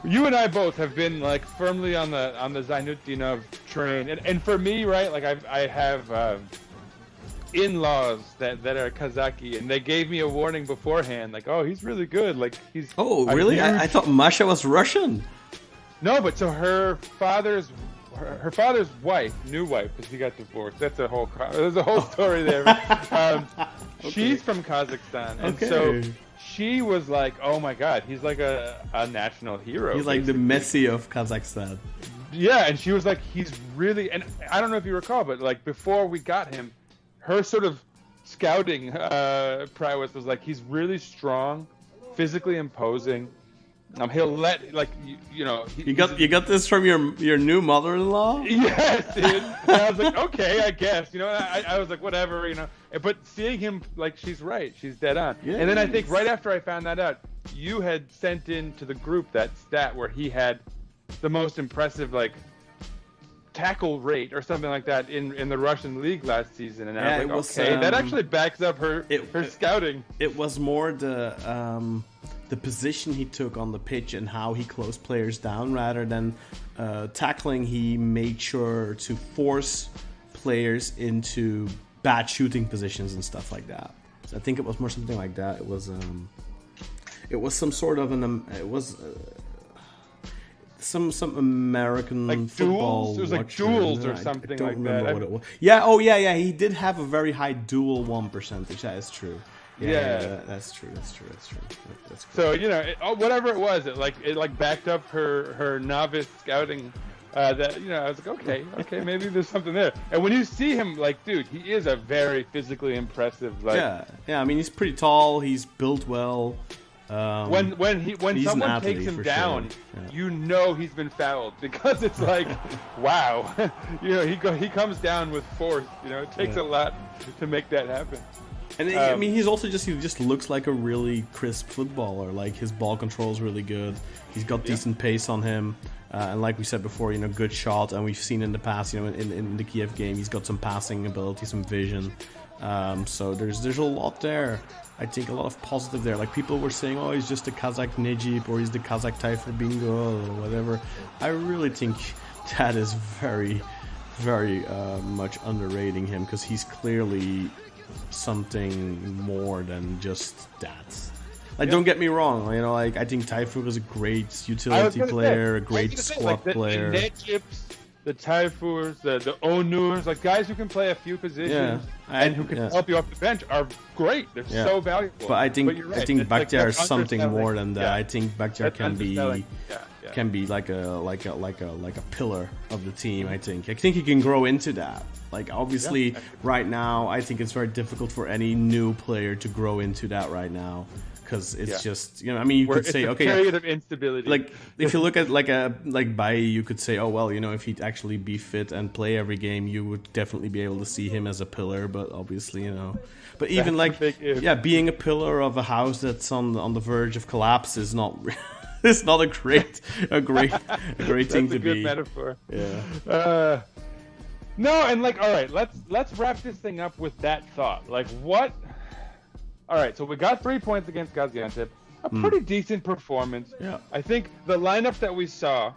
you and I both have been like firmly on the Zaynutdinov train, and for me, right, like I have in-laws that are Kazaki, and they gave me a warning beforehand, like, oh, he's really good, like he's. Oh, really? I thought Masha was Russian. No, but so her father's wife, new wife, because he got divorced. There's a whole story there. Okay. She's from Kazakhstan, and so she was like, "Oh my God, he's like a national hero. He's like the Messi of Kazakhstan." Yeah, and she was like, "He's really." And I don't know if you recall, but like before we got him, her sort of scouting prowess was like, he's really strong, physically imposing. He'll let you know. You got this from your new mother-in-law? Yes, dude. And I was like, okay, I guess. You know, I was like, whatever, you know. But seeing him, like, she's right. She's dead on. Yeah, and then I think right after I found that out, you had sent in to the group that stat where he had the most impressive, like, tackle rate or something like that in the Russian league last season. And I was like, okay, that actually backs up her scouting. It was more the position he took on the pitch and how he closed players down rather than tackling. He made sure to force players into bad shooting positions and stuff like that. So I think it was more something like that. It was some sort of some American like football. Duels? It was like watcher. Duels or I something don't like remember that. what it was. Yeah. He did have a very high duel one percentage. That is true. Yeah, that's true. That's cool. So you know, whatever it was, it backed up her novice scouting. That, you know, I was like, okay, maybe there's something there. And when you see him, like, dude, he is a very physically impressive. Like, yeah. I mean, he's pretty tall. He's built well. When someone takes him down, sure. you know he's been fouled because it's like, wow, you know, he comes down with force. You know, it takes a lot to make that happen. And I mean, he just looks like a really crisp footballer. Like, his ball control is really good. He's got decent pace on him, and like we said before, you know, good shot. And we've seen in the past, you know, in the Kiev game, he's got some passing ability, some vision. So there's a lot there. I think a lot of positive there. Like, people were saying, oh, he's just a Kazakh Necip, or he's the Kazakh Tayfur Bingo, or whatever. I really think that is very, very much underrating him, because he's clearly something more than just stats. Like, don't get me wrong, you know, like, I think Tayfur is a great utility player, a great squad player. The Necips, the Tayfurs, the Onurs, like, guys who can play a few positions and who can help you off the bench are great. They're so valuable. But I think right. I think It's Bakhtiar is like something more than that. Yeah. I think Bakhtiar That's can be underselling. like a pillar of the team. I think he can grow into that. Like, obviously, right now, I think it's very difficult for any new player to grow into that right now, because it's just, you know, I mean, you could say, it's a okay, period of instability. like, if you look at like Bailly, you could say, oh well, you know, if he'd actually be fit and play every game, you would definitely be able to see him as a pillar. But obviously, you know, but even like, being a pillar of a house that's on the verge of collapse is not. It's not a great thing to be. That's a good metaphor. Yeah. No, and like, all right, let's wrap this thing up with that thought. Like, what? All right, so we got 3 points against Gaziantep, a pretty decent performance. Yeah. I think the lineup that we saw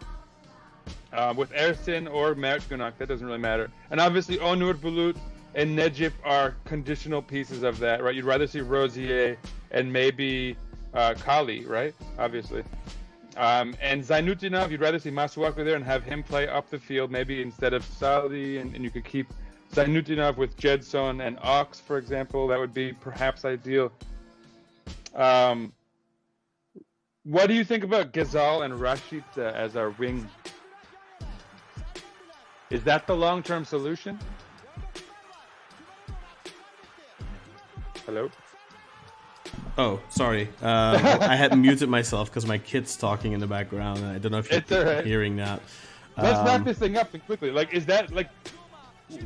with Ersin or Mert Gunak, that doesn't really matter, and obviously Onur Bulut and Necip are conditional pieces of that, right? You'd rather see Rosier and maybe Kali, right? Obviously. And Zainutinov, you'd rather see Masuaku there and have him play up the field, maybe instead of Salih, and you could keep Zainutinov with Jedson and Ox, for example. That would be perhaps ideal. What do you think about Ghazal and Rashid as our wing? Is that the long-term solution? Hello? Oh, sorry. I had muted myself because my kid's talking in the background. And I don't know if you're hearing that. Let's wrap this thing up quickly. Like, is that like,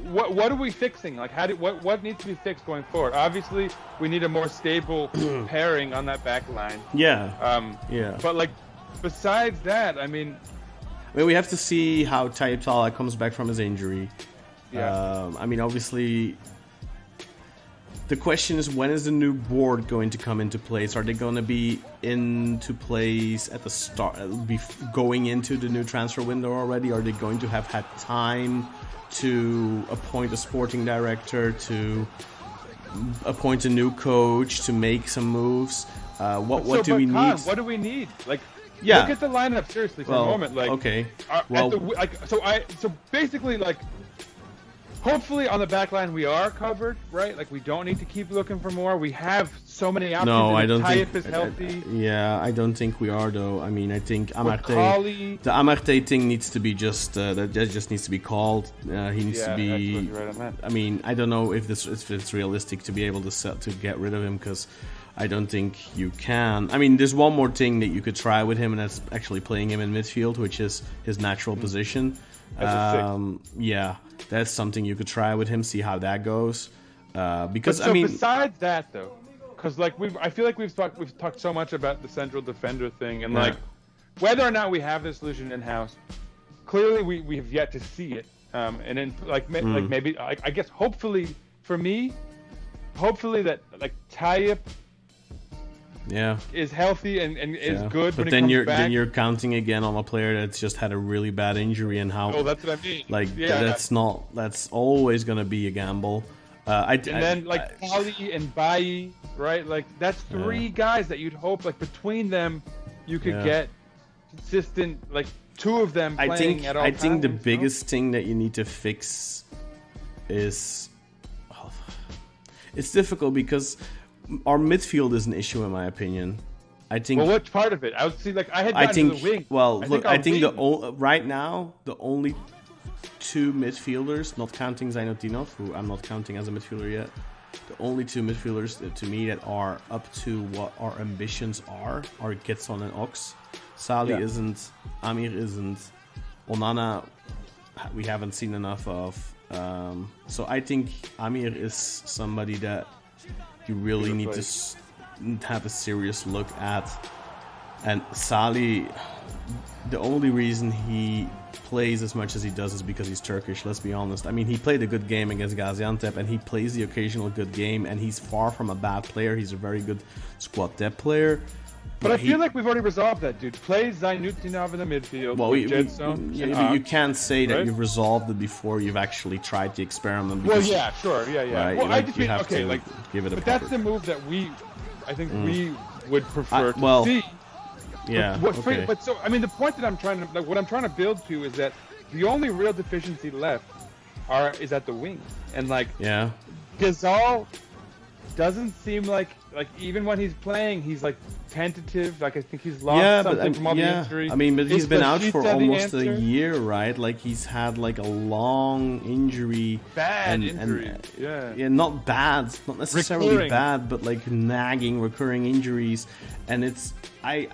what are we fixing? Like, what needs to be fixed going forward? Obviously, we need a more stable pairing on that back line. Yeah. But like, besides that, I mean, we have to see how Tayyip Talha comes back from his injury. Yeah. I mean, obviously, the question is, when is the new board going to come into place? Are they going to be into place at the start, going into the new transfer window already? Are they going to have had time to appoint a sporting director, to appoint a new coach, to make some moves? What do we need? What do we need? Like, yeah. Look at the lineup seriously for a moment. Like, okay. So basically, like, hopefully on the back line we are covered, right? Like, we don't need to keep looking for more. We have so many options. No, I don't think. Tayyip is healthy. I don't think we are though. I mean, I think Amarte, the Amarte thing needs to be that just needs to be called. He needs to be. Right on that. I mean, I don't know if it's realistic to be able to get rid of him, because I don't think you can. I mean, there's one more thing that you could try with him, and that's actually playing him in midfield, which is his natural position. Yeah, that's something you could try with him, see how that goes. Because I mean, besides that though, because like I feel like we've talked so much about the central defender thing, and like whether or not we have the solution in house, clearly we have yet to see it. And then like maybe I guess hopefully for me, that like Tayyip is healthy and is good. But when then he comes back. then you're counting again on a player that's just had a really bad injury and how. Oh, that's what I mean. Like that's always gonna be a gamble. Salih and Bailly, right? Like that's three guys that you'd hope like between them you could get consistent like two of them playing at all times. I think the biggest thing that you need to fix is it's difficult because our midfield is an issue in my opinion. I think. Well, which part of it? I would see like I had gotten to the wing. Well, right now the only two midfielders, not counting Zainotinov, who I'm not counting as a midfielder yet. The only two midfielders to me that are up to what our ambitions are Getson and Ox. Salih isn't, Amir isn't, Onana we haven't seen enough of. So I think Amir is somebody that you really need to have a serious look at. And Salih, the only reason he plays as much as he does is because he's Turkish, let's be honest. I mean, he played a good game against Gaziantep and he plays the occasional good game, and he's far from a bad player. He's a very good squad depth player. But I feel like we've already resolved that, dude. Play Zainotinov in the midfield. Well, you can't say that you've resolved it before you've actually tried the experiment. Because, well, yeah, sure, yeah. Right, well, I just mean, okay, like, give it a but that's the move that I think we would prefer to see. Yeah. But so, I mean, the point that what I'm trying to build to is that the only real deficiency left is at the wing, and like, Ghazal doesn't seem like even when he's playing, he's like tentative. Like I think he's lost something from all the injury. I mean, but he's been out for almost a year, right? Like he's had like a long injury. Bad injury. Not bad, not necessarily recurring. bad, but like nagging, recurring injuries. And it's I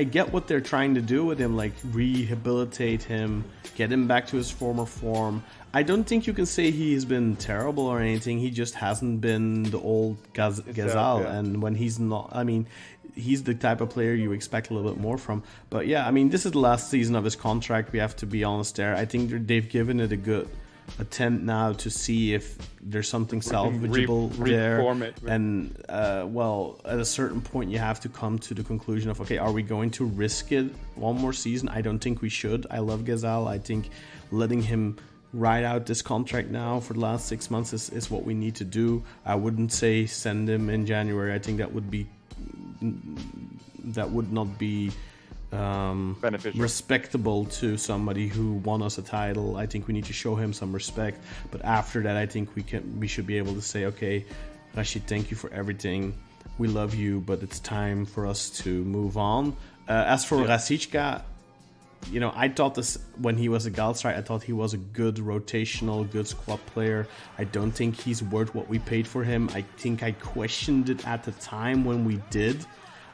get what they're trying to do with him, like rehabilitate him, get him back to his former form. I don't think you can say he's been terrible or anything. He just hasn't been the old Ghazal. And when he's not, I mean, he's the type of player you expect a little bit more from. But yeah, I mean, this is the last season of his contract. We have to be honest there. I think they've given it a good attempt now to see if there's something salvageable there. And well, at a certain point, you have to come to the conclusion of, okay, are we going to risk it one more season? I don't think we should. I love Ghazal. I think letting him ride out this contract now for the last 6 months is what we need to do. I wouldn't say send him in January. I think that would not be beneficial, respectable to somebody who won us a title. I think we need to show him some respect. But after that, I think we should be able to say, okay, Rashid, thank you for everything. We love you, but it's time for us to move on. As for Rasicka, you know, I thought this when he was a Galatasaray, I thought he was a good rotational, good squad player. I don't think he's worth what we paid for him. I think I questioned it at the time when we did.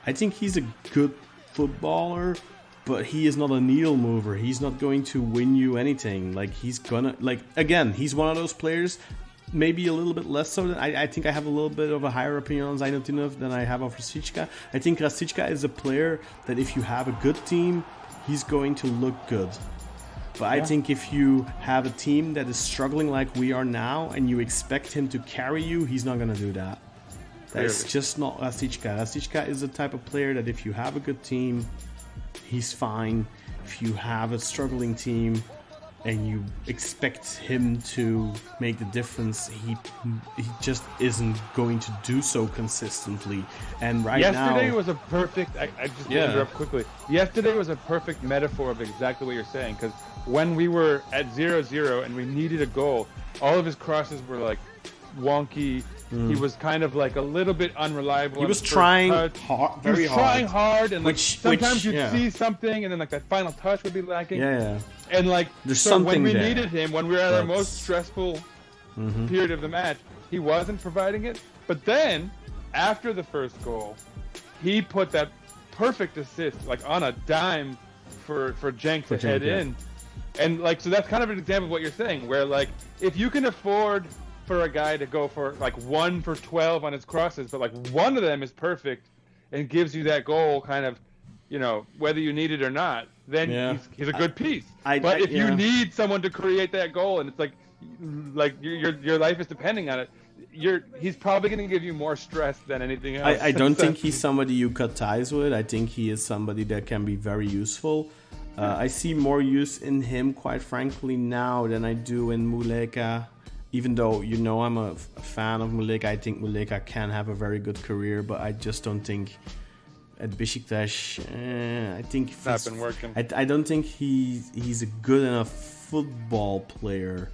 I think he's a good footballer, but he is not a needle mover. He's not going to win you anything. Like, he's gonna, like, again, he's one of those players, maybe a little bit less so than I think I have a little bit of a higher opinion on Zainotinov than I have of Rasicka. I think Rasicka is a player that if you have a good team, he's going to look good. But I think if you have a team that is struggling like we are now and you expect him to carry you, he's not going to do that. That's just not Rasicka. Rasicka is the type of player that if you have a good team, he's fine. If you have a struggling team and you expect him to make the difference, he just isn't going to do so consistently. And yesterday was a perfect. I just interrupt quickly. Yesterday was a perfect metaphor of exactly what you're saying. Because when we were at 0-0 and we needed a goal, all of his crosses were like wonky. He was kind of like a little bit unreliable. He was trying hard, very hard. Trying hard, and like sometimes you'd see something, and then like that final touch would be lacking. And like, there's so something when we there. needed him, when we were at our most stressful period of the match, he wasn't providing it. But then after the first goal, he put that perfect assist, like on a dime, for Cenk to head in. And like, so that's kind of an example of what you're saying, where like, if you can afford for a guy to go for like 1 for 12 on his crosses, but like one of them is perfect and gives you that goal, kind of, you know, whether you need it or not, then he's a good piece. But if you need someone to create that goal, and it's like your life is depending on it, he's probably going to give you more stress than anything else. I don't think he's somebody you cut ties with. I think he is somebody that can be very useful. I see more use in him, quite frankly, now than I do in Muleka. Even though, you know, I'm a fan of Muleka, I think Muleka can have a very good career, but I just don't think at Beşiktaş, I think it's not been working. I don't think he's a good enough football player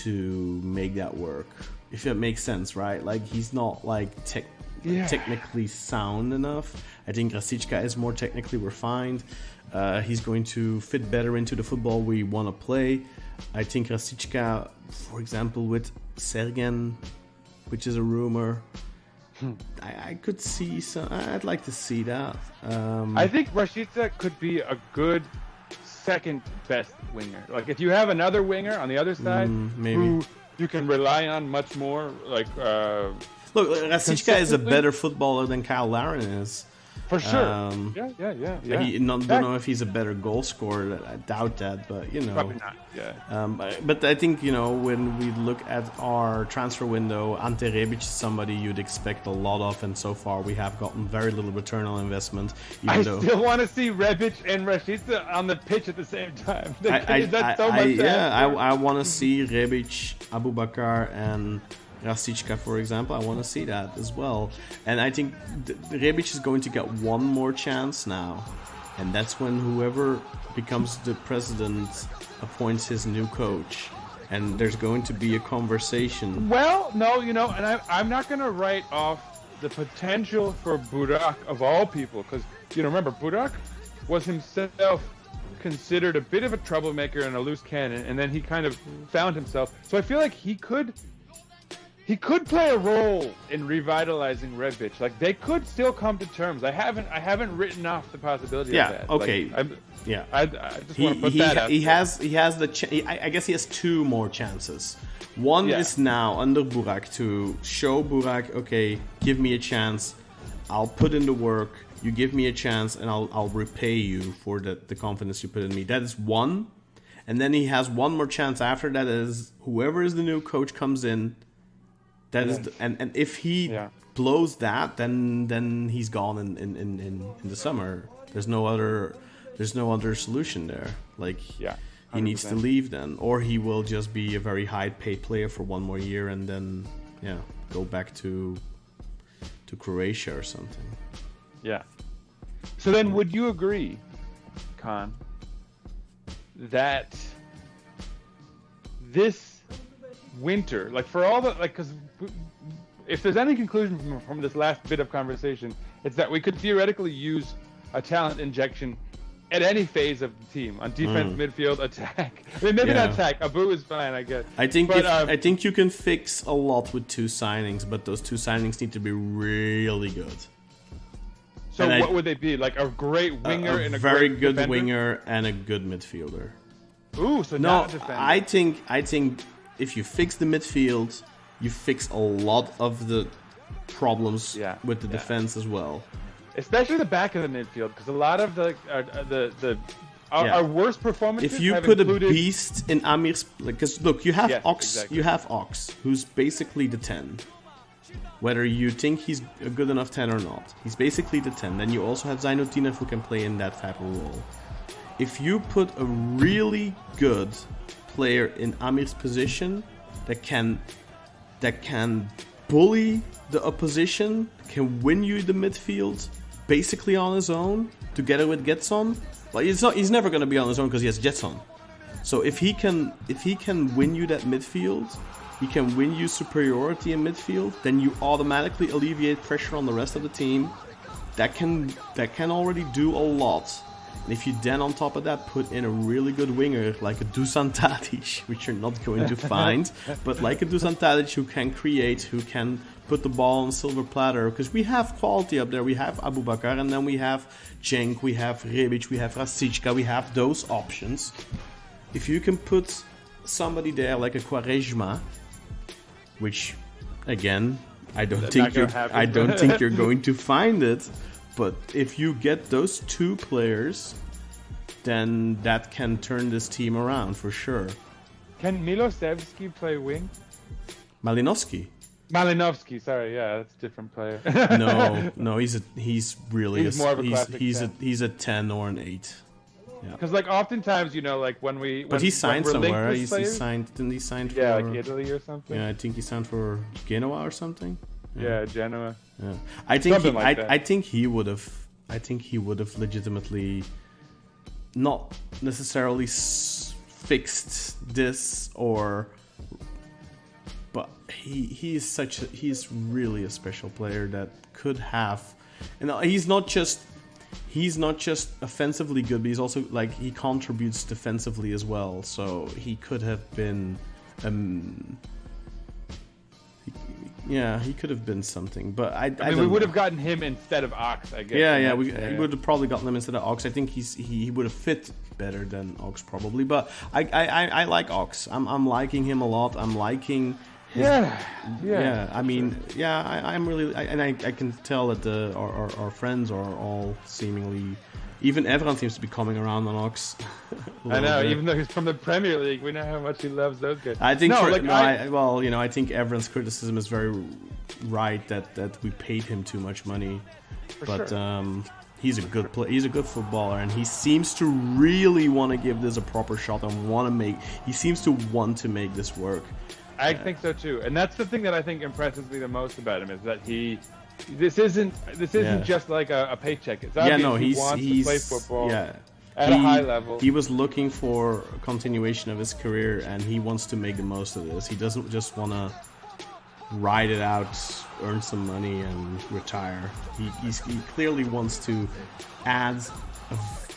to make that work. If it makes sense, right? Like, he's not like technically sound enough. I think Rashica is more technically refined. He's going to fit better into the football we want to play. I think Rashica, for example, with Sergen, which is a rumor, I could see some. I'd like to see that. I think Rashica could be a good second best winger. Like, if you have another winger on the other side, who you can rely on much more, like look, Rashica is a better footballer than Kyle Larin is. For sure. Yeah. Don't know if he's a better goal scorer. I doubt that, but you know. Probably not, yeah. But I think, you know, when we look at our transfer window, Ante Rebic is somebody you'd expect a lot of, and so far we have gotten very little return on investment. I still want to see Rebic and Rashica on the pitch at the same time. I want to see Rebic, Abubakar, and Rashica, for example. I want to see that as well. And I think Rebic is going to get one more chance now. And that's when whoever becomes the president appoints his new coach. And there's going to be a conversation. Well, no, you know, and I'm not going to write off the potential for Burak, of all people. Because, you know, remember, Burak was himself considered a bit of a troublemaker and a loose cannon. And then he kind of found himself. So I feel like he could play a role in revitalizing Rebic. Like, they could still come to terms. I haven't written off the possibility of that. Okay. Like, I just want to put that out. He has I guess he has two more chances. One is now under Burak, to show Burak, okay, give me a chance. I'll put in the work. You give me a chance, and I'll repay you for the confidence you put in me. That is one. And then he has one more chance after that. Is whoever is the new coach comes in. That is, and if he blows that, then he's gone in the summer. There's no other solution there. Like, he needs to leave then, or he will just be a very high paid player for one more year and then go back to Croatia or something. Yeah. So then, would you agree, Kaan, that this winter, like, for all the, like, because if there's any conclusion from this last bit of conversation, it's that we could theoretically use a talent injection at any phase of the team, on defense, midfield, attack. I mean, maybe not attack. Abu is fine, I guess. I think you can fix a lot with two signings, but those two signings need to be really good. So what would they be? Like a great winger and a very great good defender? Winger and a good midfielder. Ooh, so no, not a defender. I think if you fix the midfield, you fix a lot of the problems with the defense as well. Especially the back of the midfield, because a lot of our worst performances. If you put a beast in Amir's, because look, you have Ox, who's basically the 10. Whether you think he's a good enough 10 or not, he's basically the 10. Then you also have Zainudinov, who can play in that type of role. If you put a really good player in Amir's position that can bully the opposition, can win you the midfield basically on his own, together with Getson. Well, he's never going to be on his own because he has Jetson. So if he can win you that midfield, he can win you superiority in midfield, then you automatically alleviate pressure on the rest of the team. That can already do a lot. And if you then on top of that put in a really good winger like a Dusan Tadic, which you're not going to find, but like a Dusan Tadic who can create, who can put the ball on silver platter, because we have quality up there. We have Abubakar, and then we have Cenk, we have Rebic, we have Rasicka, we have those options. If you can put somebody there like a Quaresma, which again I don't think you're going to find it, but if you get those two players, then that can turn this team around for sure. Can Milosevski play wing? Malinovsky, sorry, yeah, that's a different player. no, he's more of a classic he's a 10 or an 8. Yeah. Because like oftentimes, but he signed somewhere. Didn't he sign for like Italy or something? Yeah, I think he signed for Genoa or something. Yeah, Genoa. Yeah, I think he would have legitimately not necessarily fixed this, but he's really a special player that could have, he's not just offensively good, but he's also like he contributes defensively as well. So he could have been, he could have been something. But I mean, we would have gotten him instead of Ox, I guess. Yeah, we would have probably gotten him instead of Ox. I think he would have fit better than Ox probably. But I like Ox. I'm liking him a lot. I'm liking. I mean, I'm really, I can tell that our friends are all seemingly, even everyone seems to be coming around on Ox. I know, even though he's from the Premier League, we know how much he loves those guys. I think, I think everyone's criticism is very right that we paid him too much money, he's a good player. He's a good footballer, and he seems to really want to give this a proper shot and he seems to want to make this work. I think so too, and that's the thing that I think impresses me the most about him is that this isn't just like a paycheck. It's obvious he wants to play football at a high level. He was looking for a continuation of his career, and he wants to make the most of this. He doesn't just want to ride it out, earn some money, and retire. He clearly wants to add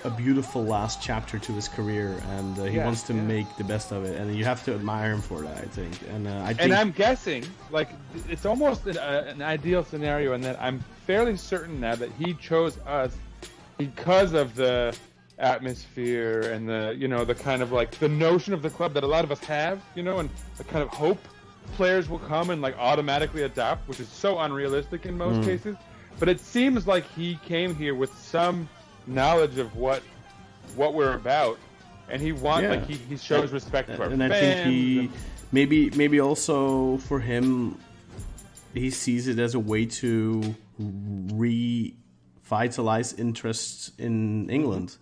a beautiful last chapter to his career, and he wants to make the best of it, and you have to admire him for that, I think. And I'm guessing like it's almost an ideal scenario in that I'm fairly certain now that he chose us because of the atmosphere and the kind of like the notion of the club that a lot of us have, and the kind of hope players will come and like automatically adopt, which is so unrealistic in most cases. But it seems like he came here with some knowledge of what we're about, and he shows respect to our fans. I think he maybe also for him, he sees it as a way to revitalize interest in England.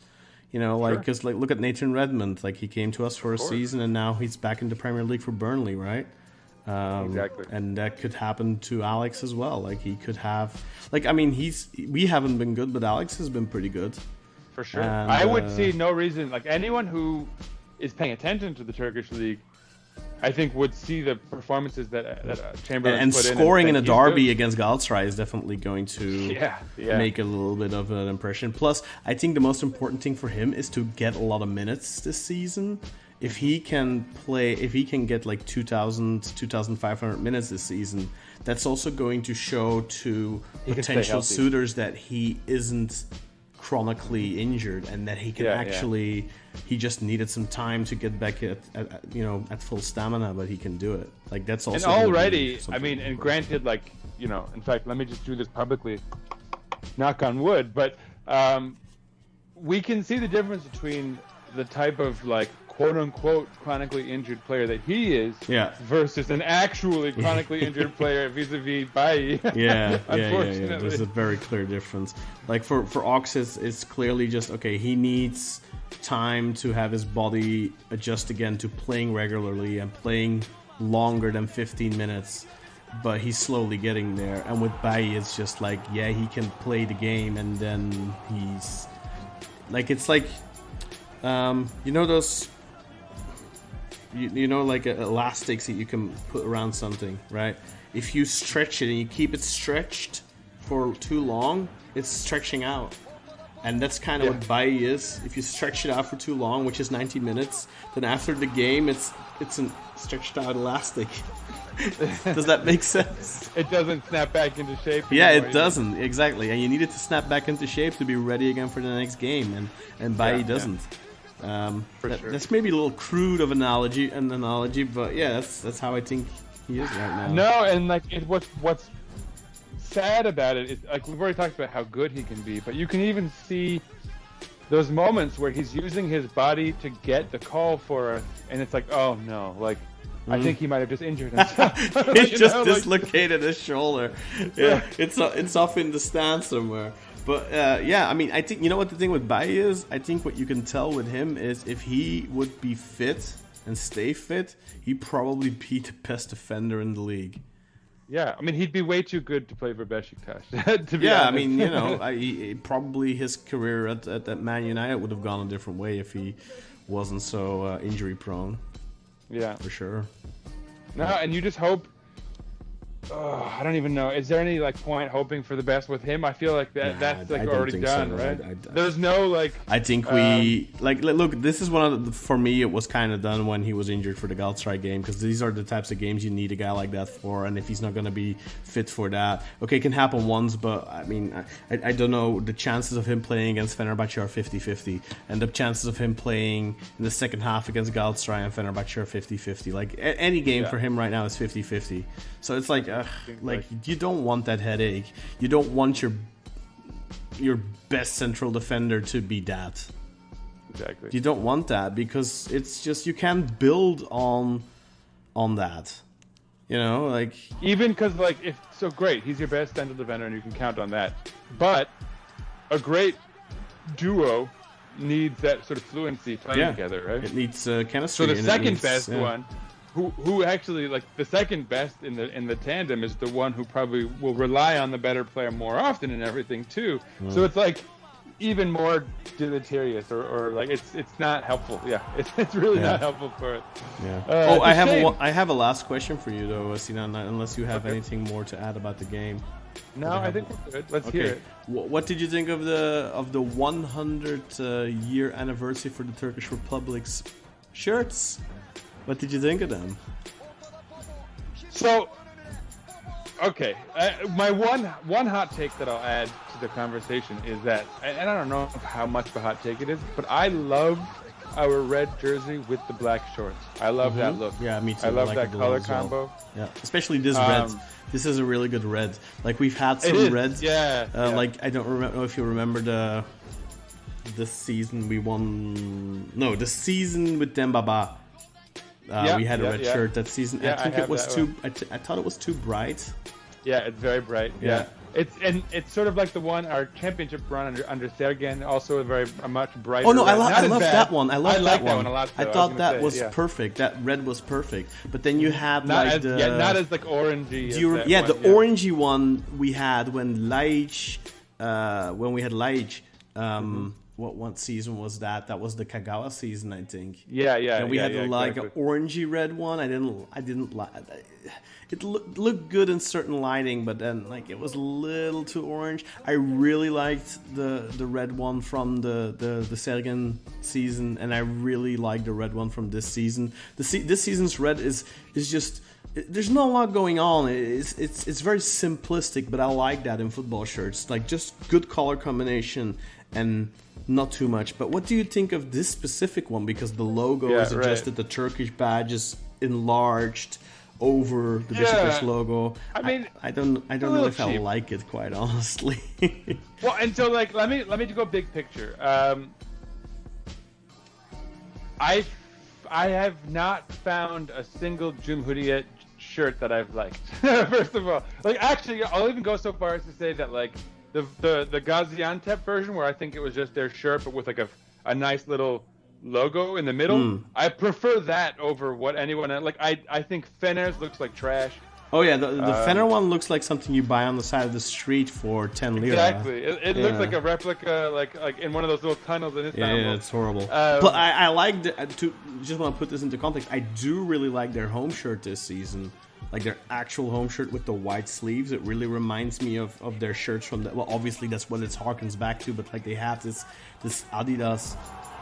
Because look at Nathan Redmond. Like he came to us for a season, and now he's back in the Premier League for Burnley, right? Exactly. And that could happen to Alex as well. Like he could have, we haven't been good, but Alex has been pretty good. For sure. And, I would see no reason, like anyone who is paying attention to the Turkish league, I think would see the performances that Chamberlain and put in. And scoring in a derby against Galatasaray is definitely going to make a little bit of an impression. Plus, I think the most important thing for him is to get a lot of minutes this season. If he can get like 2,000, 2,500 minutes this season, that's also going to show to potential suitors that he isn't chronically injured and that he can he just needed some time to get back at full stamina, but he can do it. Like that's also. And already, I mean, and granted, like in fact, let me just do this publicly, knock on wood, but we can see the difference between the type of like quote-unquote chronically injured player that he is versus an actually chronically injured player vis-a-vis Bailly. Unfortunately. There's a very clear difference. Like for Ox, it's clearly just, okay, he needs time to have his body adjust again to playing regularly and playing longer than 15 minutes, but he's slowly getting there. And with Bailly, it's just like, he can play the game, and then he's... Like, it's like... those... like elastics that you can put around something, right? If you stretch it and you keep it stretched for too long, it's stretching out. And that's kind of what Bailly is. If you stretch it out for too long, which is 90 minutes, then after the game, it's an stretched out elastic. Does that make sense? It doesn't snap back into shape. Yeah, anymore, it doesn't. Exactly. And you need it to snap back into shape to be ready again for the next game. And Bailly doesn't. Sure. That's maybe a little crude of an analogy, but yeah, that's how I think he is right now. No, and like what's sad about it is, like, we've already talked about how good he can be, but you can even see those moments where he's using his body to get the call for us, and it's like, oh no, like I think he might have just injured himself. He just dislocated his shoulder. Yeah, it's off in the stand somewhere. But I mean, I think, you know what the thing with Bailly is? I think what you can tell with him is if he would be fit and stay fit, he'd probably be the best defender in the league. Yeah, I mean, he'd be way too good to play for Beşiktaş. To be honest. I mean, you know, probably his career at Man United would have gone a different way if he wasn't so injury prone. Yeah, for sure. No, and you just hope. I don't even know. Is there any like point hoping for the best with him? I feel like that's like already done, so. Right? There's no like. I think we look. This is one of the, for me. It was kind of done when he was injured for the Galatasaray game, because these are the types of games you need a guy like that for. And if he's not going to be fit for that, okay, it can happen once, but I mean, I don't know. The chances of him playing against Fenerbahce are 50-50, and the chances of him playing in the second half against Galatasaray and Fenerbahce are 50-50. Like any game for him right now is 50-50. So it's like you don't want that headache. You don't want your best central defender to be that. Exactly. You don't want that, because it's just, you can't build on that. You know, like, even because like, if so great, he's your best central defender and you can count on that. But a great duo needs that sort of fluency playing together, right? It needs chemistry. So the second best one. Who actually, like, the second best in the tandem is the one who probably will rely on the better player more often and everything too. So it's like even more deleterious, or like it's not helpful. Yeah, it's really not helpful for it. Yeah. I have a last question for you though, Sinan, unless you have anything more to add about the game. No, I think we're good. Let's hear it. What did you think of the 100th year anniversary for the Turkish Republic's shirts? What did you think of them? So, okay, my one hot take that I'll add to the conversation is that, and I don't know how much of a hot take it is, but I love our red jersey with the black shorts. I love that look. Yeah, me too. I love that color combo. Yeah, especially this red. This is a really good red. Like, we've had some reds. Like, I don't know if you remember this season we won. No, the season with Dembaba. We had a red shirt that season. I think it was too. I thought it was too bright. Yeah, it's very bright. Yeah. It's sort of like the one, our championship run under Sergen, also a much brighter. Oh no, red. I love that one. I love that one a lot. I thought that was perfect. That red was perfect. But then you had not as like orangey. The orangey one we had when Laic, when we had Laic. What season was that? That was the Kagawa season, I think. Yeah. And we had an orangey red one. I didn't like. It looked good in certain lighting, but then like it was a little too orange. I really liked the red one from the Sergen season, and I really like the red one from this season. This season's red is just. There's not a lot going on. It's very simplistic, but I like that in football shirts. Like, just good color combination and not too much. But what do you think of this specific one? Because the logo is adjusted, the Turkish badge is enlarged over the Beşiktaş logo. I mean, I don't know if I like it, quite honestly. Well, and so like let me go big picture. I have not found a single Cumhuriyet shirt that I've liked. First of all, like, actually, I'll even go so far as to say that like the Gaziantep version, where I think it was just their shirt but with like a nice little logo in the middle. I prefer that over what anyone else. Like, I think Fener's looks like trash. Oh yeah, the Fener one looks like something you buy on the side of the street for 10 lira. Exactly, it looks like a replica, like in one of those little tunnels in Istanbul. Yeah, it's horrible. But I like just want to put this into context. I do really like their home shirt this season. like their actual home shirt with the white sleeves. It really reminds me of their shirts from the, well, obviously that's what it harkens back to, but like they have this Adidas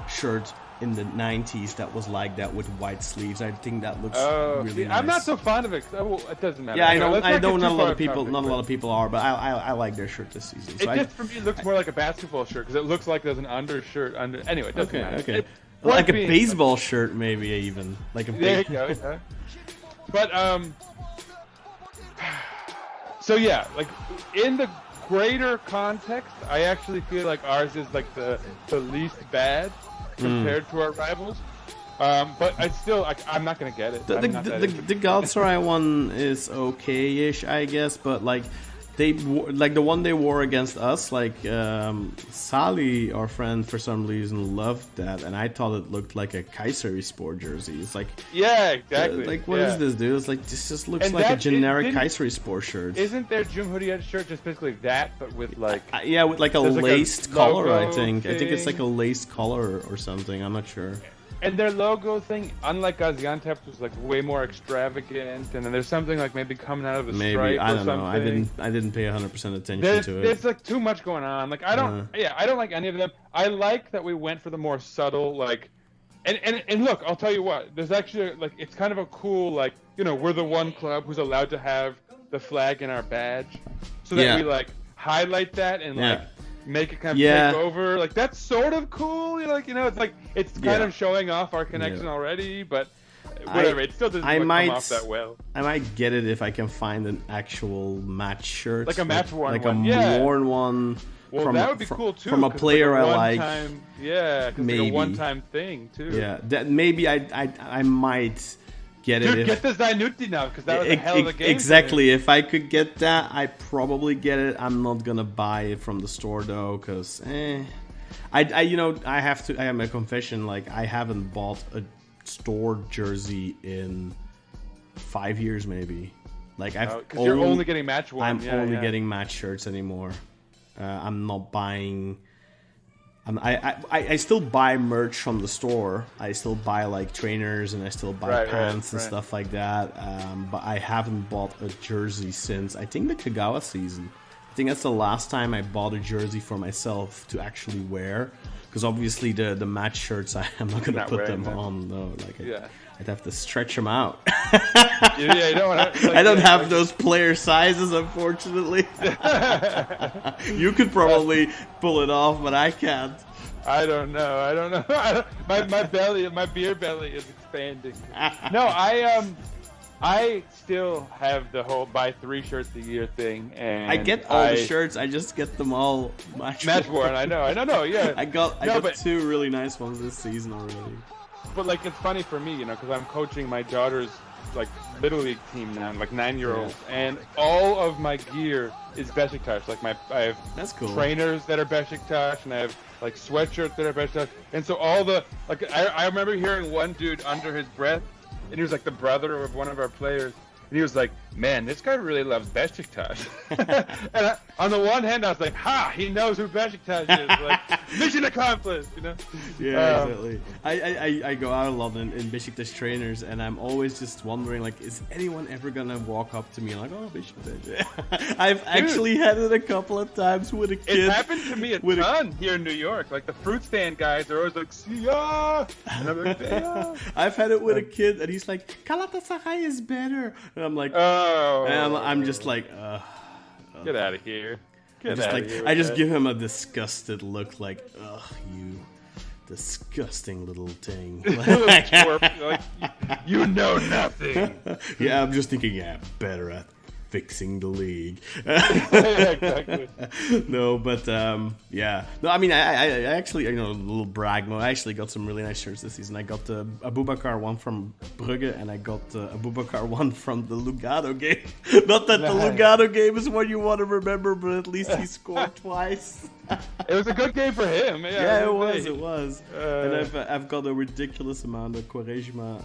shirt in the 90s that was like that with white sleeves. I think that looks really nice. I'm not so fond of it. It doesn't matter. Yeah, Anyway, I know not a lot topic, of people are, but I like their shirt this season. So It just for me looks more like a basketball shirt because it looks like there's an undershirt under. Anyway, it doesn't matter. Okay. It- Like a point being- baseball shirt, maybe even like a. There you go. Yeah. But so yeah, like in the greater context, I actually feel like ours is like the least bad compared to our rivals. But I still, I'm not gonna get it. The Galatasaray one is okay-ish, I guess, but like the one they wore against us, like Salih, our friend, for some reason loved that, and I thought it looked like a Kayserispor jersey. It's like, yeah, exactly. Like what is this, dude? It's like this just looks And like a that- generic didn't- Kayserispor shirt. Isn't their Cumhuriyet shirt just basically that, but with like? Yeah, with like a there's like a laced collar, I logo think. I think it's like a thing. laced collar or something. I'm not sure. And their logo thing, unlike Gaziantep, was like way more extravagant. And then there's something like maybe coming out of the Maybe stripe I or don't something. know. I didn't pay 100% attention There's, to it. there's like too much going on. Like I don't like any of them. I like that we went for the more subtle like, and look, I'll tell you what. There's actually like it's kind of a cool like we're the one club who's allowed to have the flag in our badge, so that we like highlight that and like make it kind of take over. Like that's sort of cool. It's kind of showing off our connection already, but. Whatever, it still doesn't come off that well. I might get it if I can find an actual match shirt, like a match worn like one, a worn one. Well, from that would be cool too. From a 'cause player like a I like. one-time- Yeah, maybe like a one-time thing too. Yeah, that maybe I might get it. Dude, get the Zainuti now because that was a hell of a game. Exactly. If I could get that, I probably get it. I'm not gonna buy it from the store though, because I have a confession. Like I haven't bought a store jersey in 5 years maybe. Like because you're only getting match one. I'm only getting match shirts anymore. I'm not buying. I still buy merch from the store. I still buy like trainers and I still buy pants and stuff like that. But I haven't bought a jersey since I think the Kagawa season. I think that's the last time I bought a jersey for myself to actually wear. Because obviously the match shirts, I'm not gonna put them on though. Like I'd have to stretch them out. You don't want to. I don't have those player sizes, unfortunately. You could probably pull it off, but I can't. I don't know. My beer belly is expanding. No, I still have the whole buy 3 shirts a year thing, and I get all the shirts. I just get them all match worn. I know. Yeah. I got 2 really nice ones this season already. But like it's funny for me, because I'm coaching my daughter's like little league team now, like 9-year-olds, and all of my gear is Beşiktaş. Like I have That's cool. trainers that are Beşiktaş, and I have like sweatshirts that are Beşiktaş, and so all the like I remember hearing one dude under his breath, and he was like the brother of one of our players. And he was like, "Man, this guy really loves Beşiktaş." And on the one hand, I was like, "Ha! He knows who Beşiktaş is." Like, mission accomplished, Yeah, exactly. I go out a lot in Beşiktaş trainers, and I'm always just wondering, like, is anyone ever gonna walk up to me like, "Oh, Beşiktaş"? I've actually had it a couple of times with a kid. It happened to me a ton here in New York. Like the fruit stand guys are always like, "See ya," and I'm like, "Yeah." I've had it with a kid, and he's like, "Galatasaray is better." And I'm like, I'm just like, get out of here. I just give him a disgusted look, like, ugh, you disgusting little thing. Little twerp, like, you know nothing. Yeah, I'm just thinking, better at fixing the league. Yeah, exactly. No, but yeah. No, I mean, I actually, a little brag mode. I actually got some really nice shirts this season. I got the Abubakar one from Brugge, and I got the Abubakar one from the Lugano game. Not that the Lugano game is what you want to remember, but at least he scored twice. It was a good game for him. Yeah, it was. And I've got a ridiculous amount of Quaresma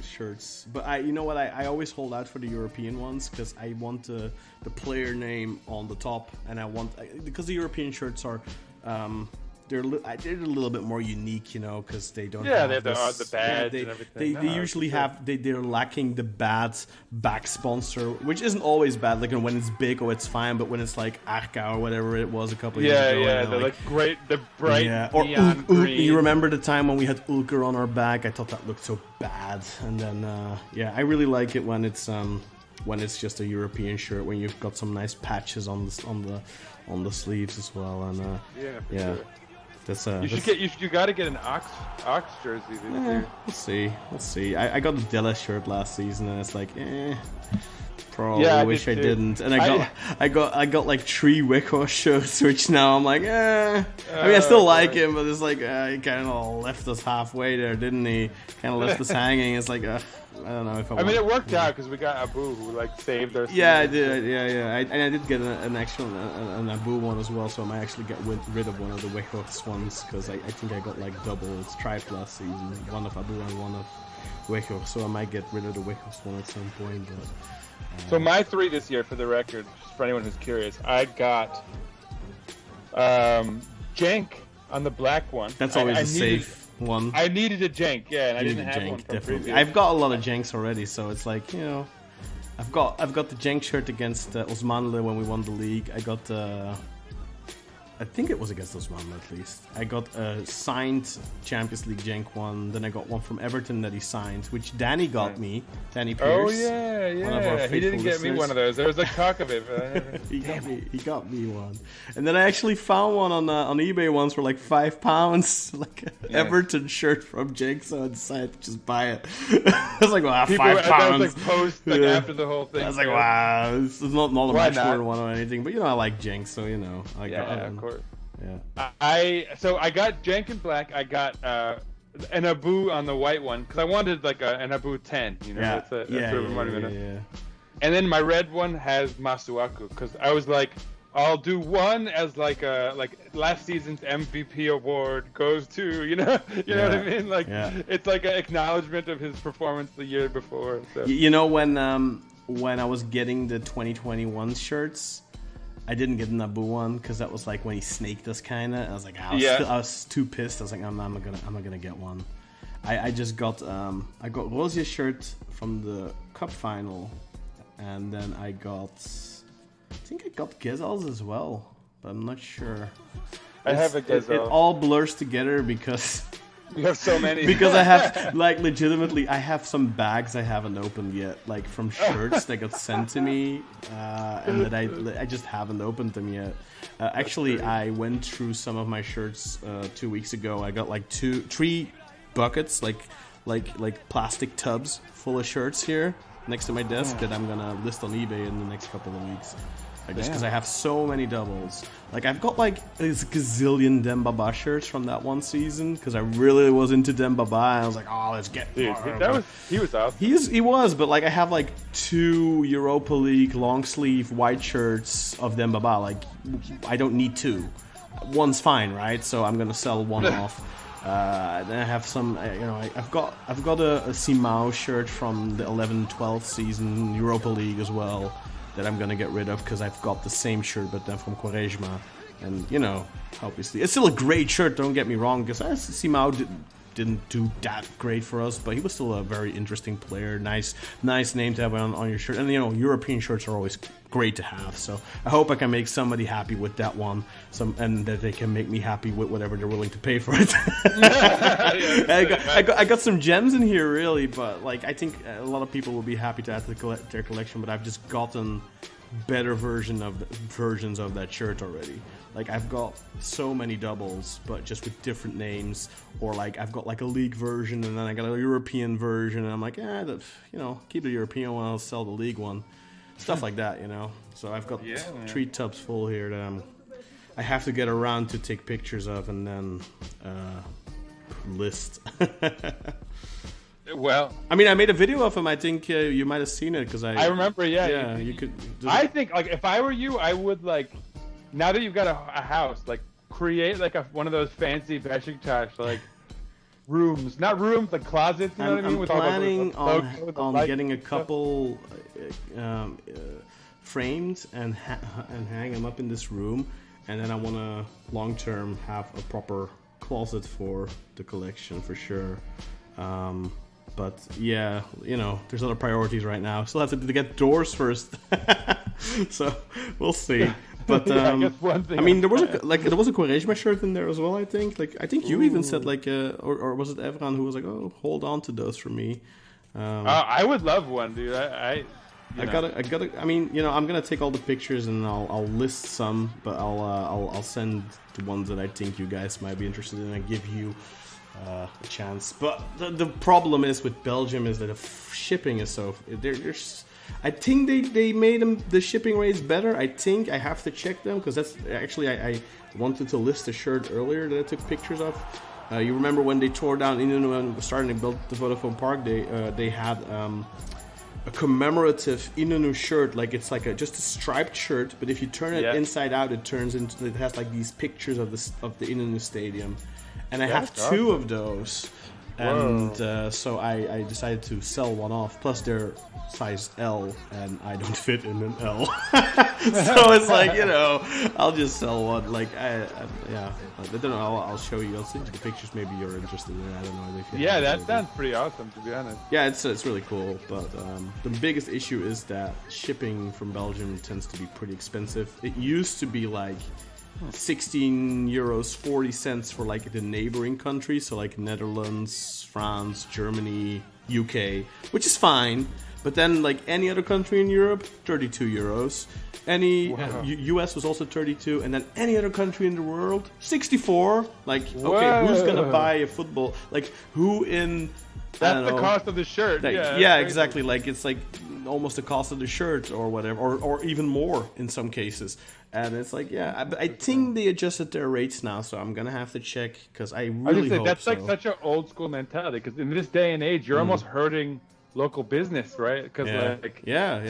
shirts. But I always hold out for the European ones because I want the player name on the top, and because the European shirts are they're a little bit more unique, because they don't. Yeah, have they have this, the badge and everything. They usually have they're lacking the bad back sponsor, which isn't always bad. Like when it's big, it's fine, but when it's like Arca or whatever it was a couple of years ago, they're bright. Yeah, or neon green. you remember the time when we had Ulker on our back? I thought that looked so bad. And then I really like it when it's just a European shirt, when you've got some nice patches on the sleeves as well. And Sure. That's You got to get an Ox jersey this year. We'll see. I got the Della shirt last season, and it's like, probably wish I didn't. And I got like 3 Wickhoff shirts, which now I'm like, I mean, I still like him, but it's like he kind of left us halfway there, didn't he? Kind of left us hanging. It's like, I don't know if I mean, it worked out because we got Abu, who saved our season. Yeah, I did. Yeah. I did get an actual an Abu one as well, so I might actually get rid of one of the Wickhoff's ones, because I think I got like double striped last season, one of Abu and one of Wickhoff, so I might get rid of the Wickhoff's one at some point. But so my 3 this year, for the record, just for anyone who's curious, I got Cenk on the black one. That's always a safe one. I needed a Cenk, and I didn't have Cenk, one from definitely. previous. I've got a lot of Cenks already, so it's like, I've got the Cenk shirt against Osmanlı when we won the league. I got I think it was against Osmanlı at least. I got a signed Champions League Cenk one. Then I got one from Everton that he signed, which Danny got me. Danny Pierce. Oh yeah. One of our He didn't get me listeners. one of those. There was like talk of it. But He got me one. And then I actually found one on eBay once for like £5, like an Everton shirt from Cenk. So I decided to just buy it. I was like, wow, people, £5. that was like post after the whole thing. I was like, wow, this is not a Why match not? one or anything, but I like Cenk, so Of course. Yeah. I got Cenk in black. I got an Abu on the white one because I wanted like an Abu 10. That's sort of a monument. Yeah. And then my red one has Masuaku because I was like, I'll do one as like last season's MVP award goes to you know what I mean, like it's like an acknowledgement of his performance the year before. So. When I was getting the 2021 shirts, I didn't get an Abu one because that was like when he snaked us kind of. I was like, I was too pissed. I was like, I'm not gonna get one. I just got I got Rosia's shirt from the cup final, and then I think I got Gezal's as well, but I'm not sure. I have a Gezal. It all blurs together because you have so many. Because I have legitimately I have some bags I haven't opened yet, like from shirts that got sent to me, and that I just haven't opened them yet. Actually, I went through some of my shirts 2 weeks ago. I got like 3 buckets, like plastic tubs full of shirts here next to my desk that I'm gonna list on eBay in the next couple of weeks. Just because I have so many doubles. Like I've got like this gazillion Dembaba shirts from that one season because I really was into Dembaba. I was like, oh, let's get. Dude, he was awesome. He was, but like I have like 2 Europa League long sleeve white shirts of Dembaba. Like I don't need 2. One's fine, right? So I'm gonna sell one off. Then I have some, I've got a Simao shirt from the 11-12 season Europa League as well that I'm gonna get rid of because I've got the same shirt but then from Quaresma, and obviously it's still a great shirt. Don't get me wrong, because Simao didn't do that great for us, but he was still a very interesting player. Nice name to have on your shirt, and European shirts are always great to have. So I hope I can make somebody happy with that one, and that they can make me happy with whatever they're willing to pay for it. I got some gems in here, really, but like I think a lot of people will be happy to add to their collection. But I've just gotten better versions of that shirt already. Like I've got so many doubles, but just with different names, or like I've got like a league version, and then I got a European version, and I'm like, keep the European one, I'll sell the league one, stuff like that, So I've got 3 tubs full here that I have to get around to take pictures of and then list. Well, I mean, I made a video of him. I think you might have seen it because I remember. Yeah, you could. I think like if I were you, I would like. Now that you've got a house, like create like one of those fancy Beşiktaş like rooms, not rooms, like closets. You know what I mean? I'm planning on getting a couple framed and hang them up in this room, and then I want to long term have a proper closet for the collection for sure. But yeah, there's other priorities right now. Still have to get doors first, so we'll see. But I guess one thing. I mean, there was a Quaresma shirt in there as well. I think you even said or was it Evran who was like, "Oh, hold on to those for me." I would love one, dude. I gotta. I mean, I'm gonna take all the pictures and I'll list some, but I'll send the ones that I think you guys might be interested in and give you a chance. But the problem is with Belgium is that the shipping is so. I think they made the shipping rates better. I think I have to check them because that's actually I wanted to list a shirt earlier that I took pictures of. You remember when they tore down Inonu and were starting to build the Vodafone Park? They had a commemorative Inonu shirt, like it's like just a striped shirt, but if you turn it inside out, it has like these pictures of the Inonu Stadium, and I have two of those. And so I decided to sell one off. Plus, they're size L, and I don't fit in an L. So it's like, I'll just sell one. Like, I don't know. I'll show you. I'll send you the pictures. Maybe you're interested in it. I don't know. If you that sounds pretty awesome, to be honest. Yeah, it's really cool. But the biggest issue is that shipping from Belgium tends to be pretty expensive. It used to be like 16 euros 40 cents for like the neighboring countries, so like Netherlands, France, Germany, UK, which is fine. But then like any other country in Europe, 32 euros. US was also 32, and then any other country in the world, 64. Like, okay, who's gonna buy a football? Like, who in? That's the cost of the shirt. Like, yeah, exactly. Like it's like almost the cost of the shirt or whatever, or even more in some cases. And it's like, I think they adjusted their rates now, so I'm gonna have to check because I really hope that's so. like such an old school mentality. Because in this day and age, you're almost hurting local business, right? Because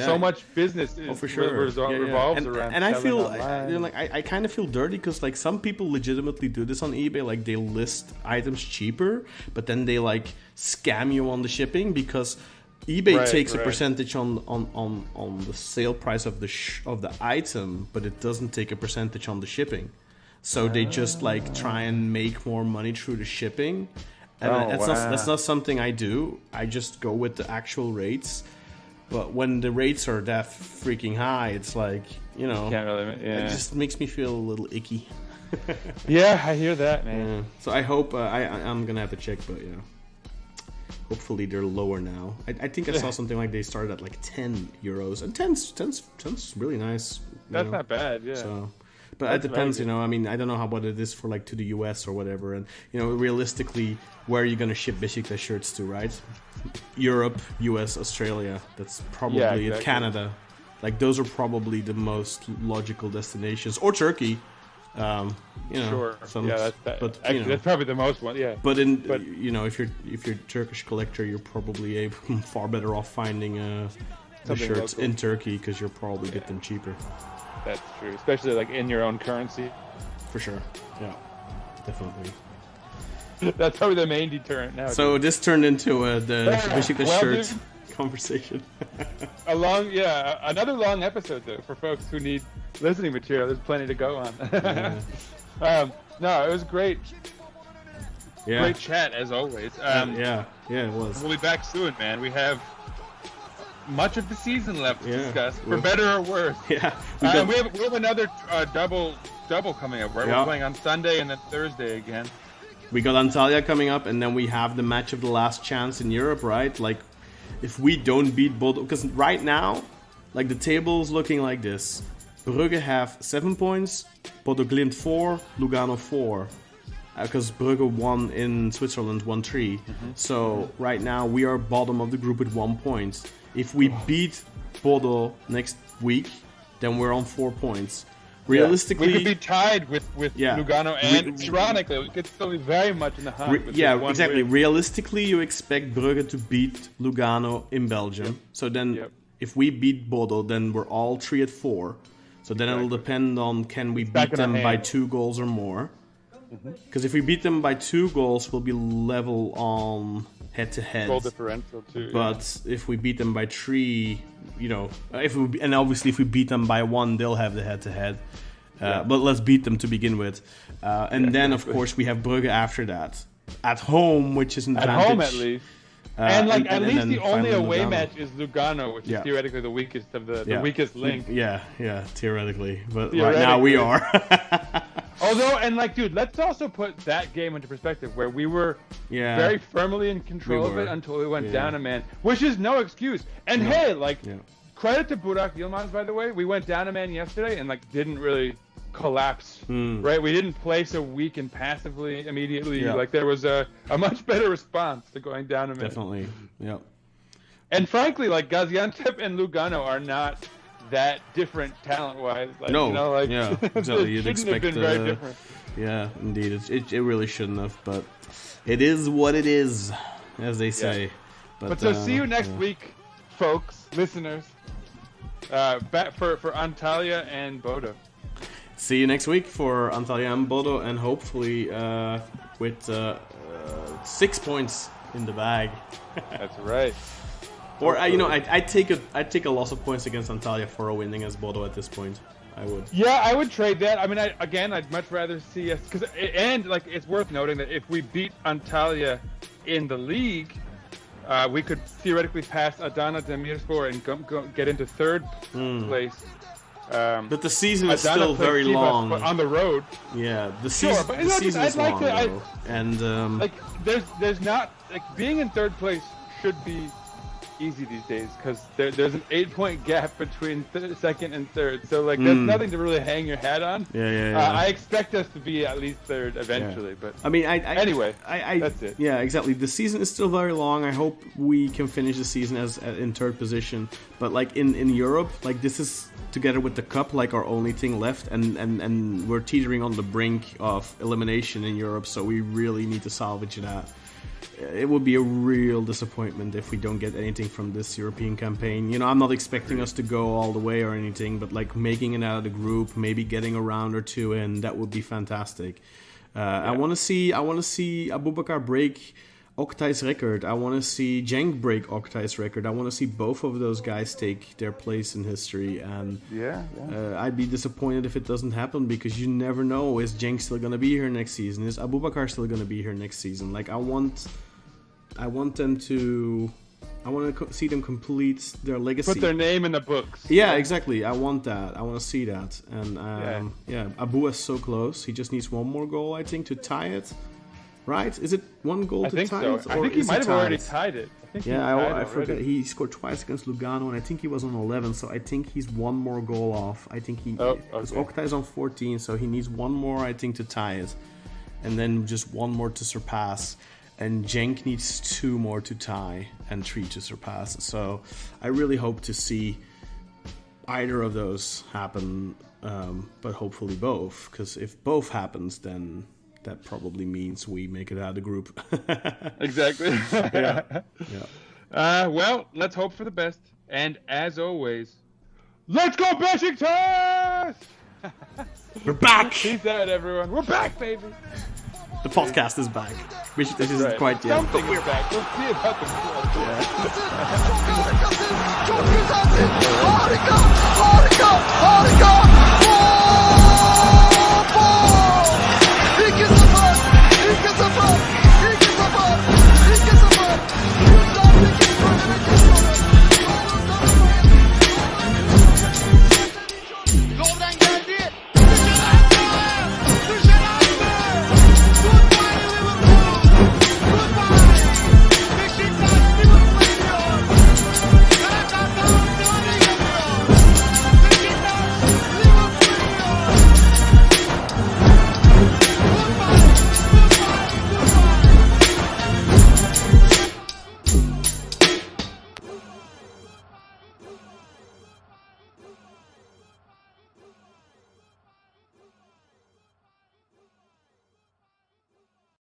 so much business is, for sure. revolves around. And I feel online. like I kind of feel dirty because like some people legitimately do this on eBay. Like they list items cheaper, but then they like scam you on the shipping because eBay takes a percentage on the sale price of the item, but it doesn't take a percentage on the shipping. So they just like try and make more money through the shipping. And that's not something I do. I just go with the actual rates. But when the rates are that freaking high, it's like, Can't really, it just makes me feel a little icky. Yeah, I hear that, man. Yeah. So I hope I'm gonna have to check, but hopefully they're lower now. I think I saw something like they started at like 10 euros, and 10's really nice. That's not bad, yeah. So, but it depends, I mean, I don't know what it is for like to the US or whatever, and realistically, where are you gonna ship Beşiktaş shirts to, right? Europe, US, Australia. That's probably Canada. Like those are probably the most logical destinations, or Turkey. Sure. But that's probably the most one. Yeah. But if you're a Turkish collector, you're probably far better off finding the shirts local in Turkey because you'll probably get them cheaper. That's true, especially like in your own currency. For sure. Yeah, definitely. That's probably the main deterrent now. So this turned into the Beşiktaş shirt conversation. Another long episode though for folks who need listening material. There's plenty to go on. No, it was great. Yeah. Great chat as always. It was. We'll be back soon, man. We have much of the season left to discuss, for better or worse. Yeah. We have another double coming up, right? Yeah. We're playing on Sunday and then Thursday again. We got Antalya coming up, and then we have the match of the last chance in Europe, right? Like, if we don't beat Bodø, because right now, like the table's looking like this: Brugge have 7 points, Bodø Glimt 4, Lugano 4. Because Brugge won in Switzerland 1-3. So right now we are bottom of the group with 1 point. If we beat Bodø next week, then we're on 4 points. Realistically, we could be tied with Lugano, and ironically, we could still be very much in the hunt. Exactly. Realistically, you expect Brugge to beat Lugano in Belgium. Yep. So then, if we beat Bodø, then we're all 3 at 4. So then it'll depend on can we beat them by 2 goals or more. Because if we beat them by 2 goals, we'll be level on head-to-head. Goal differential too. But if we beat them by 3, obviously if we beat them by 1, they'll have the head-to-head. But let's beat them to begin with. And then, of course, we have Brugge after that. At home, which is an At advantage. home, at least. And at least then the only finally away Lugano. match is Lugano, which is theoretically the weakest of the weakest link. Yeah, theoretically. But right now we are. Although, and dude, let's also put that game into perspective, where we were very firmly in control of it until we went down a man, which is no excuse. And hey, credit to Burak Yilmaz, by the way. We went down a man yesterday and didn't really collapse, right? We didn't play so weak and passively immediately. There was a much better response to going down a man. Definitely, yeah. And frankly, Gaziantep and Lugano are not that different talent-wise. Exactly. You'd shouldn't expect have been very different. Yeah, indeed. It really shouldn't have, but it is what it is, as they say. But so see you next week, folks, listeners. Back for Antalya and Bodø. See you next week for Antalya and Bodø, and hopefully with 6 points in the bag. That's right. Or I'd take a loss of points against Antalya for a win against Bodø at this point. I would. Yeah, I would trade that. I mean, I'd much rather see us it's worth noting that if we beat Antalya in the league, we could theoretically pass Adana Demirspor and get into third place. But the season is Adana still very Chivas, long. but on the road. Yeah, the season. But the season is long, though. And there's not being in third place should be easy these days, because there's an 8-point gap between second and third, so there's nothing to really hang your hat on. I expect us to be at least third eventually, but I mean, anyway, that's it. Yeah, exactly. The season is still very long. I hope we can finish the season in third position, but in Europe, this is together with the cup our only thing left, and we're teetering on the brink of elimination in Europe, so we really need to salvage that. It would be a real disappointment if we don't get anything from this European campaign. I'm not expecting us to go all the way or anything, but making it out of the group, maybe getting a round or two in, that would be fantastic. I want to see Abubakar break Oktay's record. I want to see Cenk break Oktay's record. I want to see both of those guys take their place in history. And I'd be disappointed if it doesn't happen, because you never know. Is Cenk still going to be here next season? Is Abubakar still going to be here next season? I want to see them complete their legacy. Put their name in the books. Yeah, exactly. I want that. I want to see that. And Abu is so close. He just needs one more goal, I think, to tie it. Right? Is it one goal to tie it? I think he might have already tied it. I forget. He scored twice against Lugano, and I think he was on 11, so I think he's one more goal off. I think because Oktay's on 14, so he needs one more, I think, to tie it. And then just one more to surpass. And Cenk needs 2 more to tie and 3 to surpass. So I really hope to see either of those happen, but hopefully both. Because if both happens, then that probably means we make it out of the group. Exactly. Yeah. Well, let's hope for the best. And as always, let's go Beşiktaş! We're back! Peace out, everyone. We're back, baby! The podcast is back. Beşiktaş isn't quite yet. Something is back. We'll see about the Çok güzelsin, çok güzelsin. Harika, harika, harika.